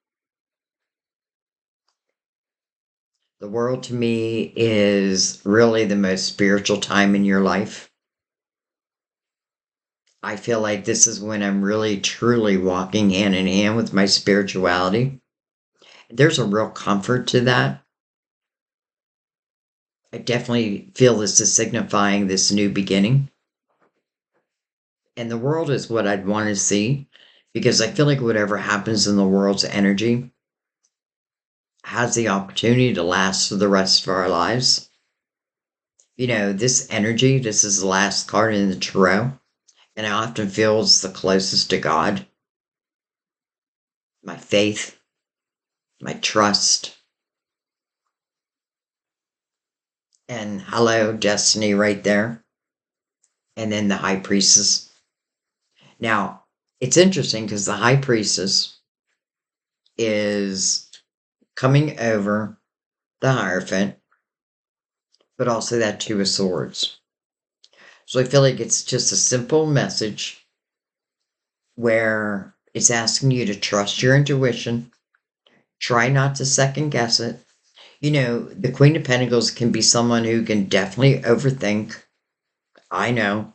The world to me is really the most spiritual time in your life. I feel like this is when I'm really truly walking hand in hand with my spirituality. There's a real comfort to that. I definitely feel this is signifying this new beginning. And the world is what I'd want to see because I feel like whatever happens in the world's energy has the opportunity to last for the rest of our lives. This energy, this is the last card in the tarot, and I often feel it's the closest to God, my faith, my trust, and hello, destiny right there. And then the high priestess. Now, it's interesting because the high priestess is coming over the Hierophant, but also that Two of Swords. So I feel like it's just a simple message where it's asking you to trust your intuition, try not to second guess it. The Queen of Pentacles can be someone who can definitely overthink. I know.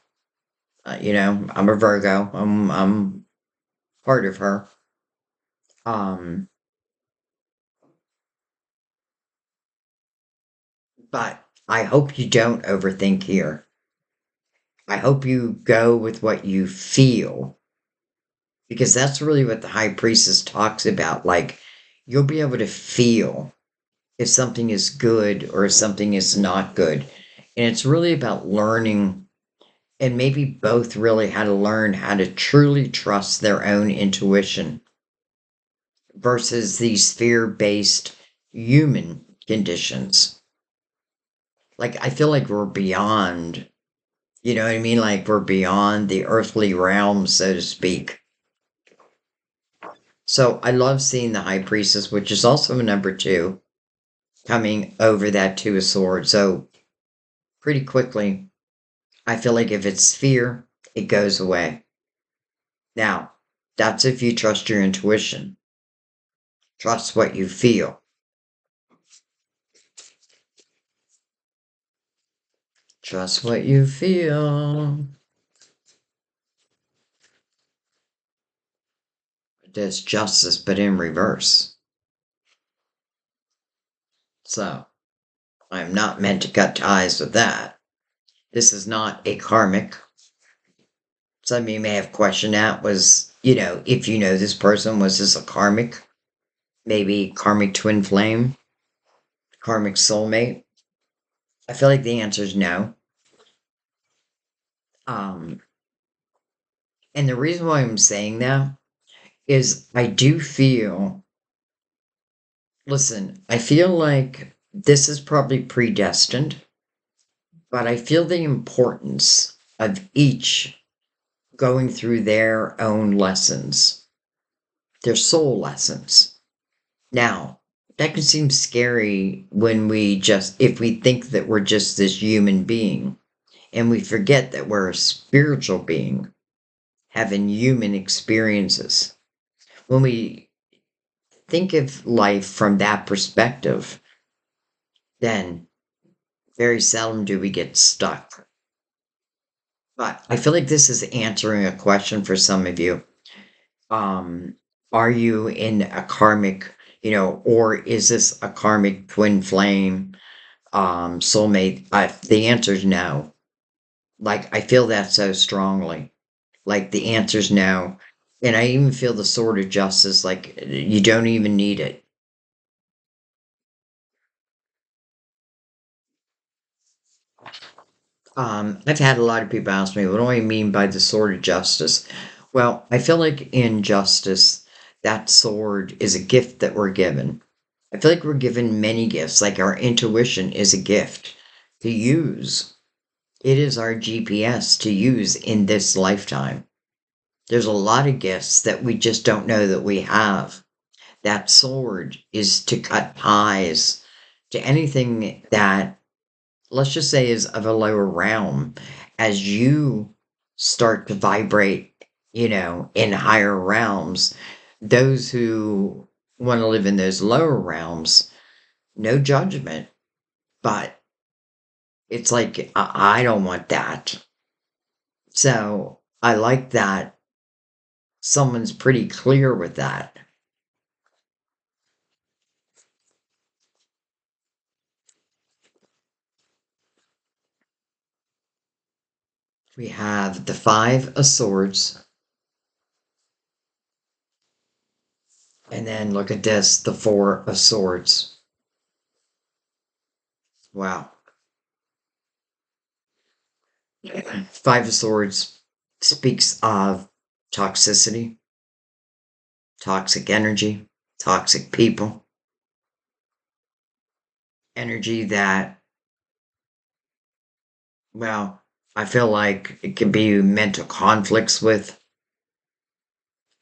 I'm a Virgo. I'm part of her. Um, but I hope you don't overthink here. I hope you go with what you feel because that's really what the High Priestess talks about. Like, you'll be able to feel if something is good or if something is not good. And it's really about learning, and maybe both really how to learn how to truly trust their own intuition versus these fear based human conditions. Like, I feel like we're beyond, you know what I mean? Like, we're beyond the earthly realm, so to speak. So I love seeing the High Priestess, which is also a number two, coming over that Two of Swords. So pretty quickly, I feel like if it's fear, it goes away. Now, that's if you trust your intuition. Trust what you feel. Trust what you feel. There's justice, but in reverse. So, I'm not meant to cut ties with that. This is not a karmic. Some of you may have questioned that if you know this person, was this a karmic? Maybe karmic twin flame? Karmic soulmate? I feel like the answer is no. Um, and the reason why I'm saying that is I do feel, listen, I feel like this is probably predestined, but I feel the importance of each going through their own lessons, their soul lessons. Now, that can seem scary if we think that we're just this human being and we forget that we're a spiritual being having human experiences. When we think of life from that perspective, then very seldom do we get stuck. But I feel like this is answering a question for some of you. Um, are you in a karmic, or is this a karmic twin flame, soulmate? The answer is no. Like, I feel that so strongly. Like, the answer is no. And I even feel the sword of justice, like, you don't even need it. I've had a lot of people ask me, what do I mean by the sword of justice? Well, I feel like in justice, that sword is a gift that we're given. I feel like we're given many gifts, like our intuition is a gift to use. It is our GPS to use in this lifetime. There's a lot of gifts that we just don't know that we have. That sword is to cut ties to anything that let's just say, is of a lower realm. As you start to vibrate, in higher realms, those who want to live in those lower realms, no judgment, but it's like, I don't want that. So I like that someone's pretty clear with that. We have the Five of Swords, and then look at this, the Four of Swords. Wow. Five of Swords speaks of toxicity, toxic energy, toxic people, energy that, well, I feel like it can be mental conflicts with.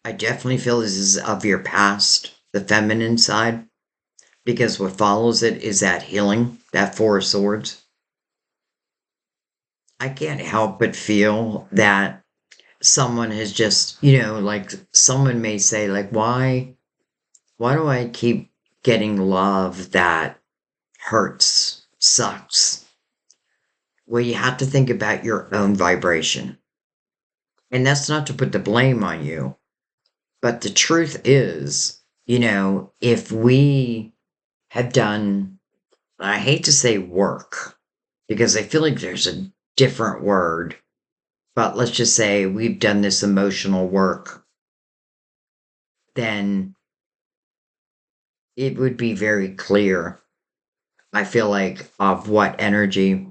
I definitely feel this is of your past, the feminine side, because what follows it is that healing, that Four of Swords. I can't help but feel that someone has just, like someone may say, like, why do I keep getting love that hurts, sucks? Well, you have to think about your own vibration. And that's not to put the blame on you, but the truth is, if we have done, I hate to say work, because I feel like there's a different word, but let's just say we've done this emotional work, then it would be very clear, I feel like, of what energy,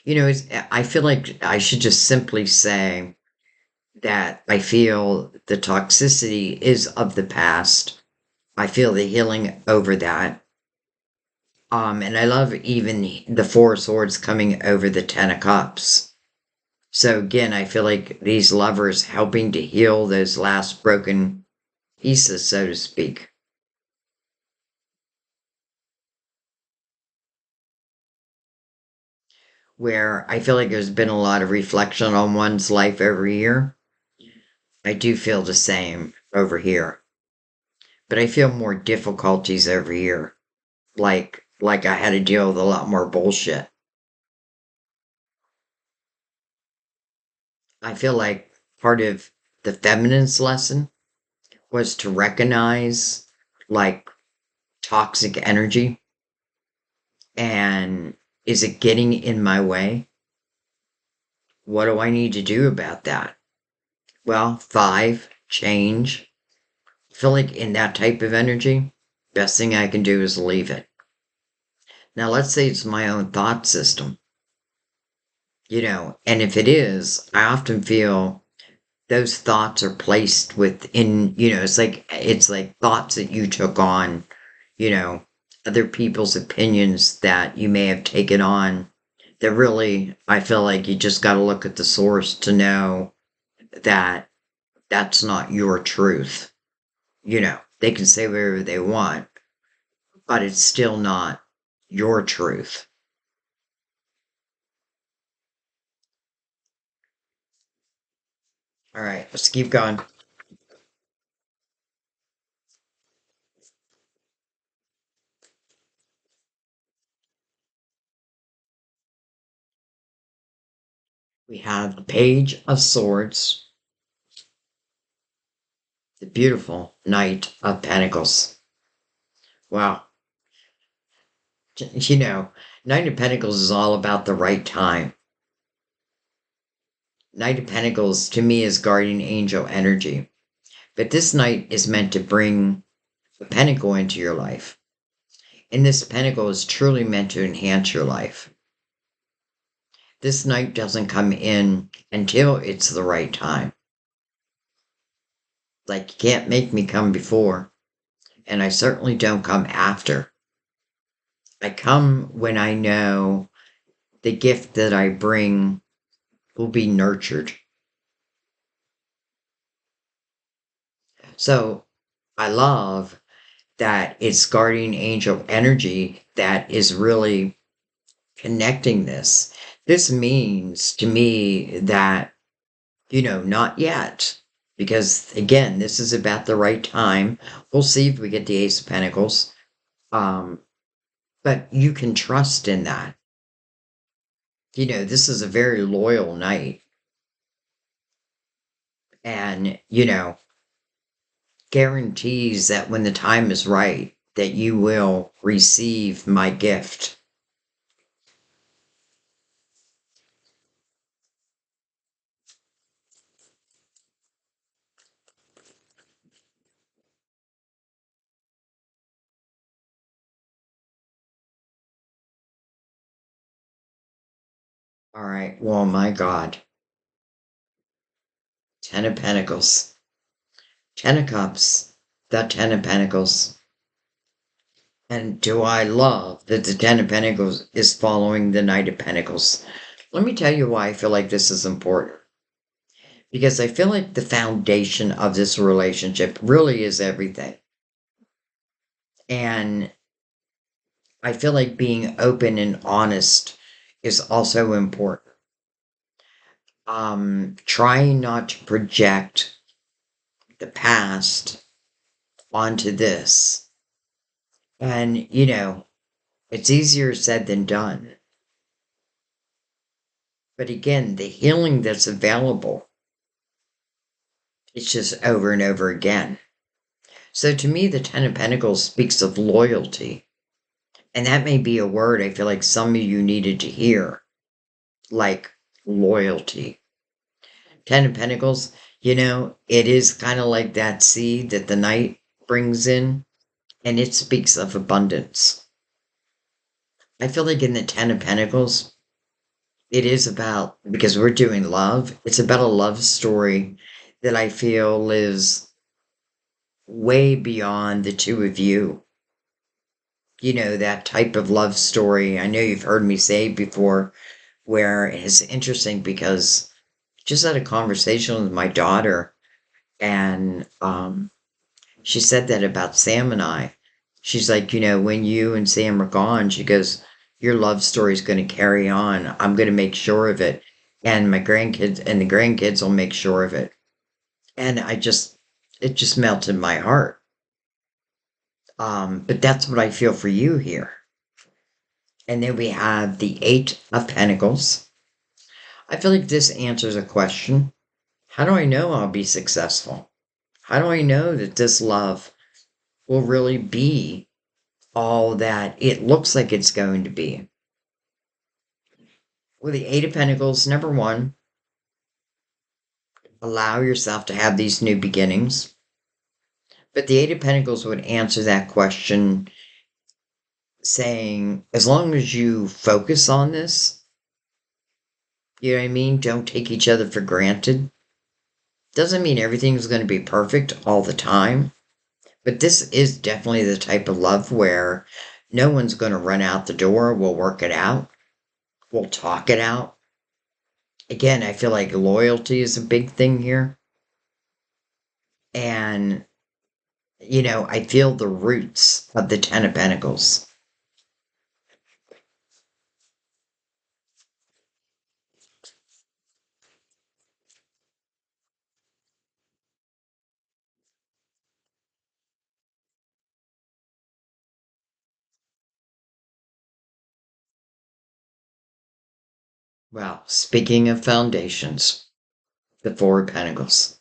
I feel like I should just simply say that I feel the toxicity is of the past. I feel the healing over that. And I love even the Four of Swords coming over the Ten of Cups. So again, I feel like these lovers helping to heal those last broken pieces, so to speak. Where I feel like there's been a lot of reflection on one's life every year. I do feel the same over here. But I feel more difficulties every year. Like I had to deal with a lot more bullshit. I feel like part of the feminine's lesson was to recognize like toxic energy, and is it getting in my way? What do I need to do about that? Well, five, change. I feel like in that type of energy, best thing I can do is leave it. Now, let's say it's my own thought system, and if it is, I often feel those thoughts are placed within, it's like thoughts that you took on, you know, other people's opinions that you may have taken on, that really, I feel like you just got to look at the source to know that that's not your truth. They can say whatever they want, but it's still not your truth. All right, let's keep going. We have the Page of Swords, the beautiful Knight of Pentacles. Wow. You know, Knight of Pentacles is all about the right time. Knight of Pentacles to me is guardian angel energy. But this knight is meant to bring a pentacle into your life. And this pentacle is truly meant to enhance your life. This knight doesn't come in until it's the right time. Like, you can't make me come before, and I certainly don't come after. I come when I know the gift that I bring will be nurtured. So I love that it's guardian angel energy that is really connecting this. This means to me that, not yet. Because again, this is about the right time. We'll see if we get the Ace of Pentacles. Um, but you can trust in that. This is a very loyal knight. And, guarantees that when the time is right, that you will receive my gift. All right. Well, my God. Ten of Pentacles. Ten of Cups. The Ten of Pentacles. And do I love that the Ten of Pentacles is following the Knight of Pentacles? Let me tell you why I feel like this is important. Because I feel like the foundation of this relationship really is everything. And I feel like being open and honest is also important. Trying not to project the past onto this. And, it's easier said than done. But again, the healing that's available, it's just over and over again. So to me, the Ten of Pentacles speaks of loyalty. And that may be a word I feel like some of you needed to hear, like loyalty. Ten of Pentacles, it is kind of like that seed that the Knight brings in, and it speaks of abundance. I feel like in the Ten of Pentacles, it is about, because we're doing love, it's about a love story that I feel lives way beyond the two of you. That type of love story. I know you've heard me say before, where it's interesting because I just had a conversation with my daughter, and she said that about Sam and I. She's like, when you and Sam are gone, she goes, your love story is going to carry on. I'm going to make sure of it. And my grandkids and the grandkids will make sure of it. And it just melted my heart. But that's what I feel for you here. And then we have the Eight of Pentacles. I feel like this answers a question. How do I know I'll be successful? How do I know that this love will really be all that it looks like it's going to be? Well, the Eight of Pentacles, number one, allow yourself to have these new beginnings. But the Eight of Pentacles would answer that question saying, as long as you focus on this, you know what I mean? Don't take each other for granted. Doesn't mean everything's going to be perfect all the time. But this is definitely the type of love where no one's going to run out the door. We'll work it out. We'll talk it out. Again, I feel like loyalty is a big thing here. And, I feel the roots of the Ten of Pentacles. Well, speaking of foundations, the Four of Pentacles.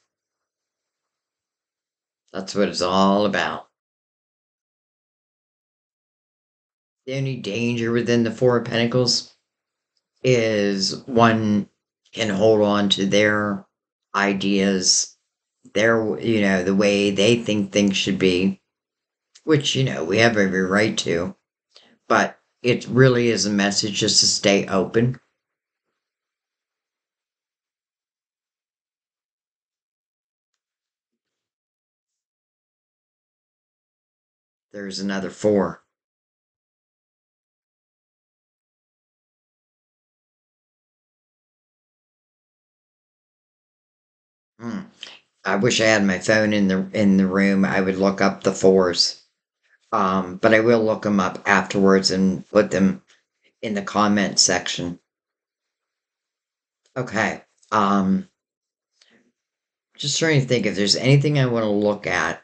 That's what it's all about. The only danger within the Four of Pentacles is one can hold on to their ideas, the way they think things should be, which, we have every right to. But it really is a message just to stay open. There's another four. Hmm. I wish I had my phone in the room. I would look up the fours. But I will look them up afterwards and put them in the comment section. Okay. Um, just trying to think if there's anything I want to look at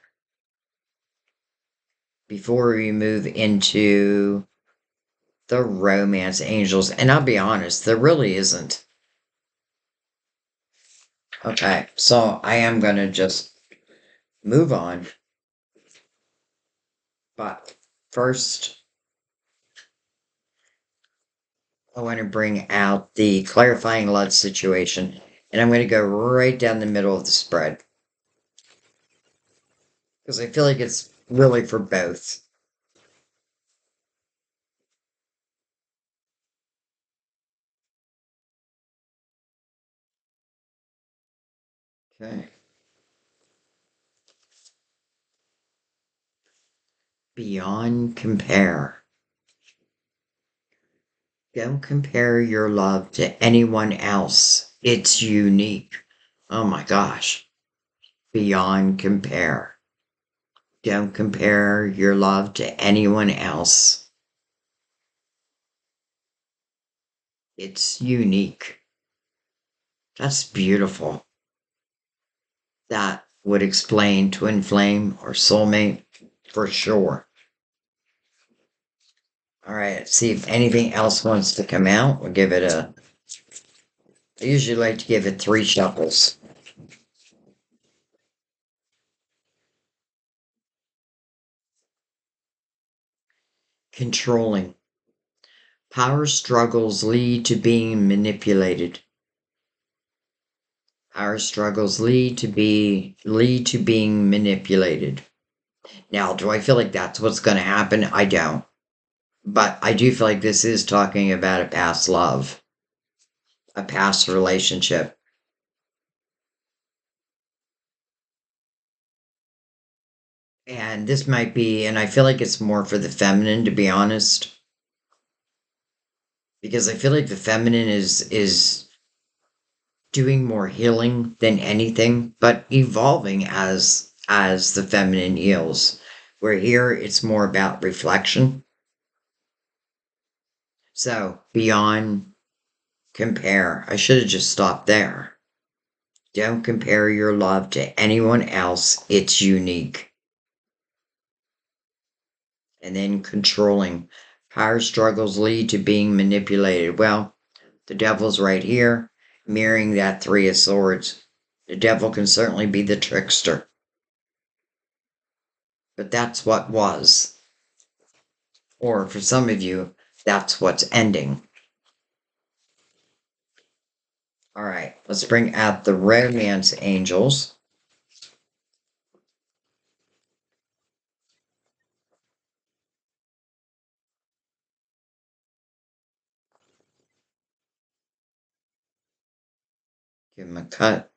before we move into the romance angels. And I'll be honest, there really isn't. Okay, so I am going to just move on. But first, I want to bring out the clarifying LUD situation. And I'm going to go right down the middle of the spread. Because I feel like it's really for both. Okay. Beyond compare. Don't compare your love to anyone else. It's unique. Oh my gosh. Beyond compare. Don't compare your love to anyone else. It's unique. That's beautiful. That would explain twin flame or soulmate for sure. All right, see if anything else wants to come out. We'll give it a. I usually like to give it 3 shuffles. Controlling. Power struggles lead to being manipulated. Power struggles lead to being manipulated. Now, do I feel like that's what's going to happen? I don't. But I do feel like this is talking about a past love, a past relationship. And this might be, and I feel like it's more for the feminine, to be honest, because I feel like the feminine is doing more healing than anything, but evolving as the feminine heals. Where here it's more about reflection. So beyond compare, I should have just stopped there. Don't compare your love to anyone else. It's unique. And then controlling. Power struggles lead to being manipulated. Well, the devil's right here, mirroring that 3 of Swords. The devil can certainly be the trickster. But that's what was. Or for some of you, that's what's ending. All right, let's bring out the romance angels. Give them a cut.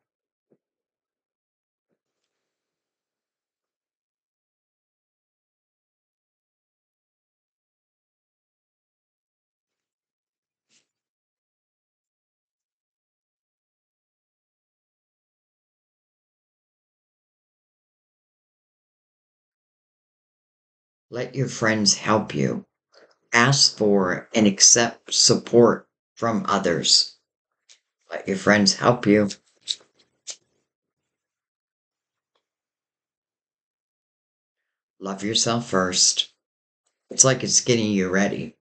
Let your friends help you. Ask for and accept support from others. Let your friends help you. Love yourself first. It's like it's getting you ready.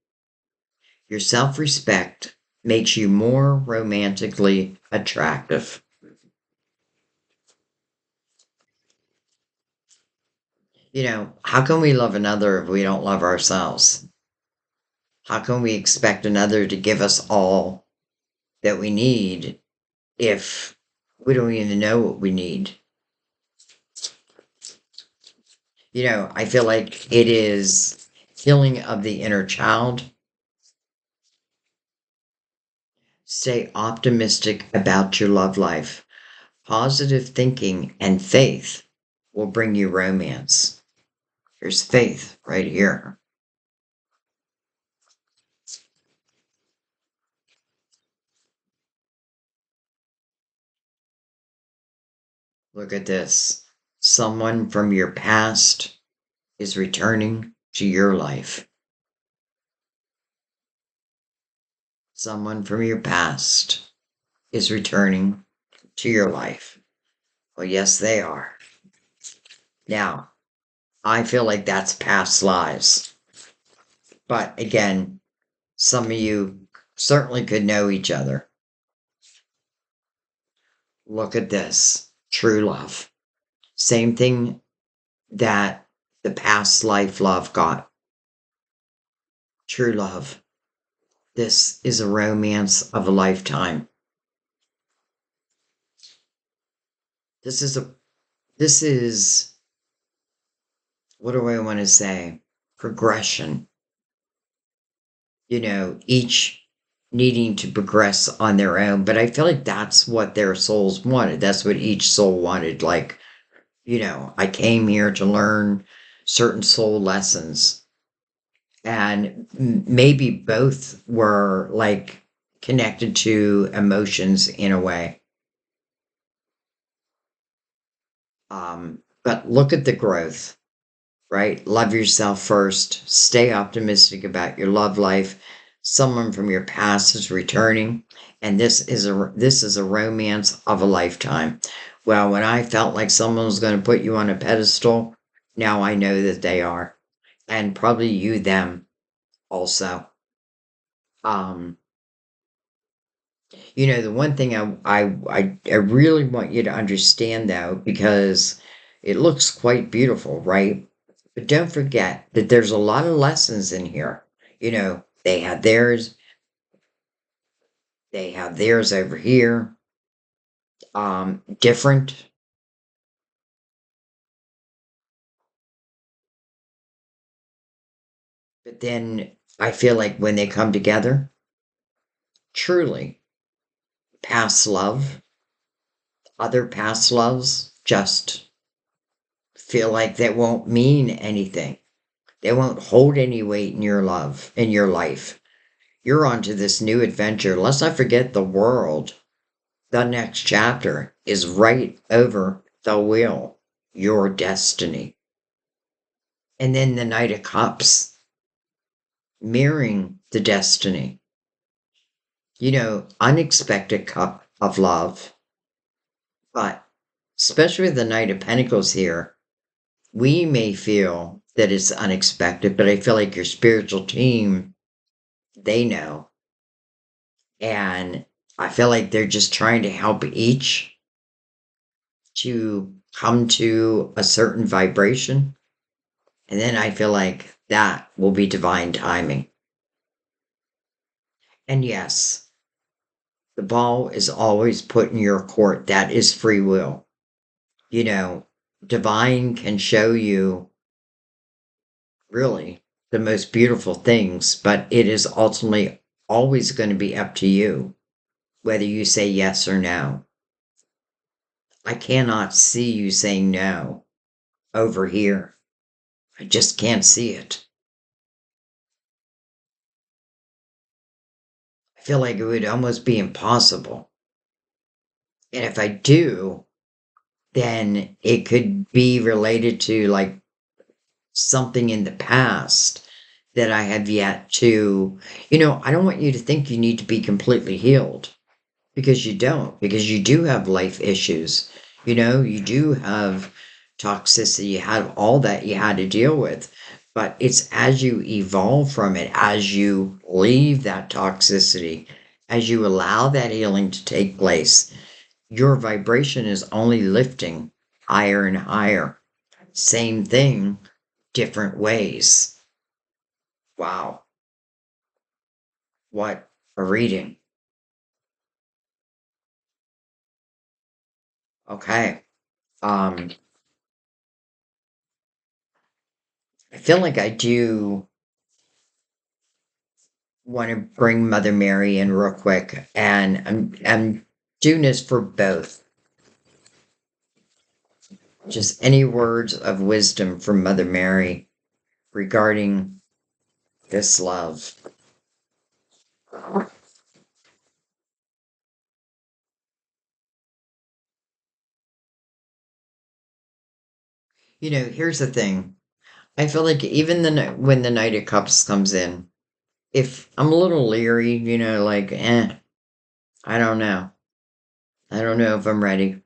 Your self respect makes you more romantically attractive. How can we love another if we don't love ourselves? How can we expect another to give us all that we need if we don't even know what we need? I feel like it is healing of the inner child. Stay optimistic about your love life. Positive thinking and faith will bring you romance. Here's faith right here. Look at this. Someone from your past is returning to your life. Someone from your past is returning to your life. Well, yes, they are. Now, I feel like that's past lives. But again, some of you certainly could know each other. Look at this true love. Same thing that the past life love got. True love. This is a romance of a lifetime. This is a, this is, what do I want to say? Progression. Each needing to progress on their own. But I feel like that's what their souls wanted. That's what each soul wanted. Like, I came here to learn certain soul lessons. And maybe both were like connected to emotions in a way. But look at the growth, right? Love yourself first. Stay optimistic about your love life. Someone from your past is returning, and this is a romance of a lifetime. Well, when I felt like someone was going to put you on a pedestal, now I know that they are, and probably you them also. Um, the one thing I really want you to understand though, because it looks quite beautiful, right? But don't forget that there's a lot of lessons in here. They have theirs over here, different. But then I feel like when they come together, truly, past love, other past loves just feel like they won't mean anything. They won't hold any weight in your life. You're on to this new adventure. Let's not forget the world. The next chapter is right over the wheel, your destiny. And then the Knight of Cups, mirroring the destiny. Unexpected cup of love. But especially with the Knight of Pentacles here, we may feel that it's unexpected, but I feel like your spiritual team, they know. And I feel like they're just trying to help each to come to a certain vibration. And then I feel like that will be divine timing. And yes, the ball is always put in your court. That is free will. You know, divine can show you really the most beautiful things, but it is ultimately always going to be up to you whether you say yes or no. I cannot see you saying no over here. I just can't see it. I feel like it would almost be impossible. And if I do, then it could be related to like something in the past that I have yet to, I don't want you to think you need to be completely healed because you don't, because you do have life issues. You do have toxicity, you have all that you had to deal with. But it's as you evolve from it, as you leave that toxicity, as you allow that healing to take place, your vibration is only lifting higher and higher. Same thing, different ways. Wow, what a reading. Okay. Um, I feel like I do want to bring Mother Mary in real quick, and I'm doing this for both. Just any words of wisdom from Mother Mary regarding this love. Here's the thing. I feel like even when the Knight of Cups comes in, if I'm a little leery, like, I don't know. I don't know if I'm ready.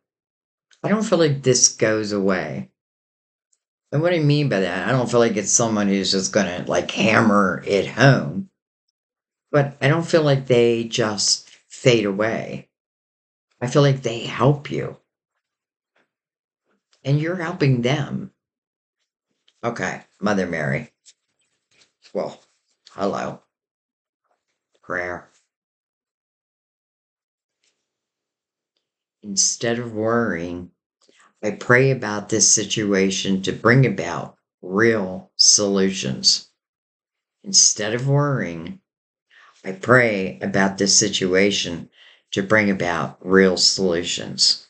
I don't feel like this goes away. And what I mean by that, I don't feel like it's someone who's just gonna like hammer it home, but I don't feel like they just fade away. I feel like they help you and you're helping them. Okay, Mother Mary. Well, hello. Prayer. Instead of worrying, I pray about this situation to bring about real solutions. Instead of worrying, I pray about this situation to bring about real solutions.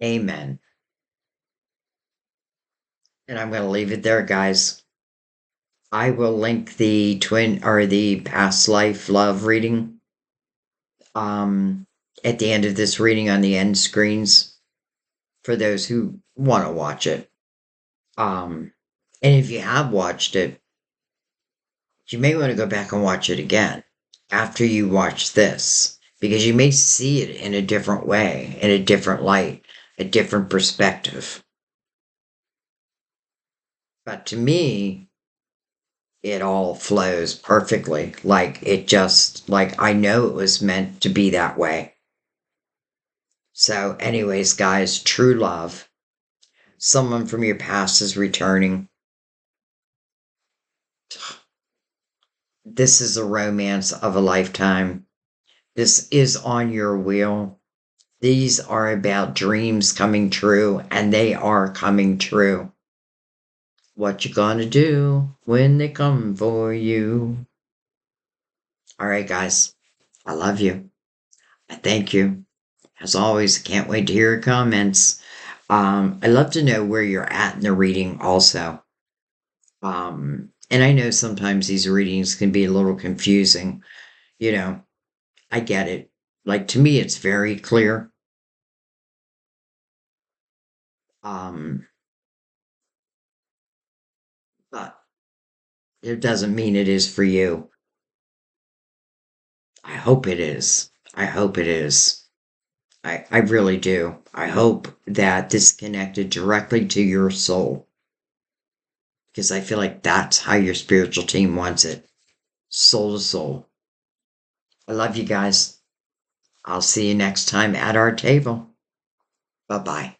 Amen. And I'm going to leave it there, guys. I will link the twin or the past life love reading at the end of this reading on the end screens for those who want to watch it. And if you have watched it, you may want to go back and watch it again after you watch this because you may see it in a different way, in a different light, a different perspective. But to me, it all flows perfectly. Like I know it was meant to be that way. So, anyways, guys, true love. Someone from your past is returning. This is a romance of a lifetime. This is on your wheel. These are about dreams coming true, and they are coming true. What you gonna do when they come for you? All right, guys. I love you. I thank you. As always, can't wait to hear your comments. I'd love to know where you're at in the reading also. And I know sometimes these readings can be a little confusing. You know, I get it. Like to me, it's very clear. Um, but it doesn't mean it is for you. I hope it is. I hope it is. I really do. I hope that this connected directly to your soul because I feel like that's how your spiritual team wants it, soul to soul. I love you guys. I'll see you next time at our table. Bye bye.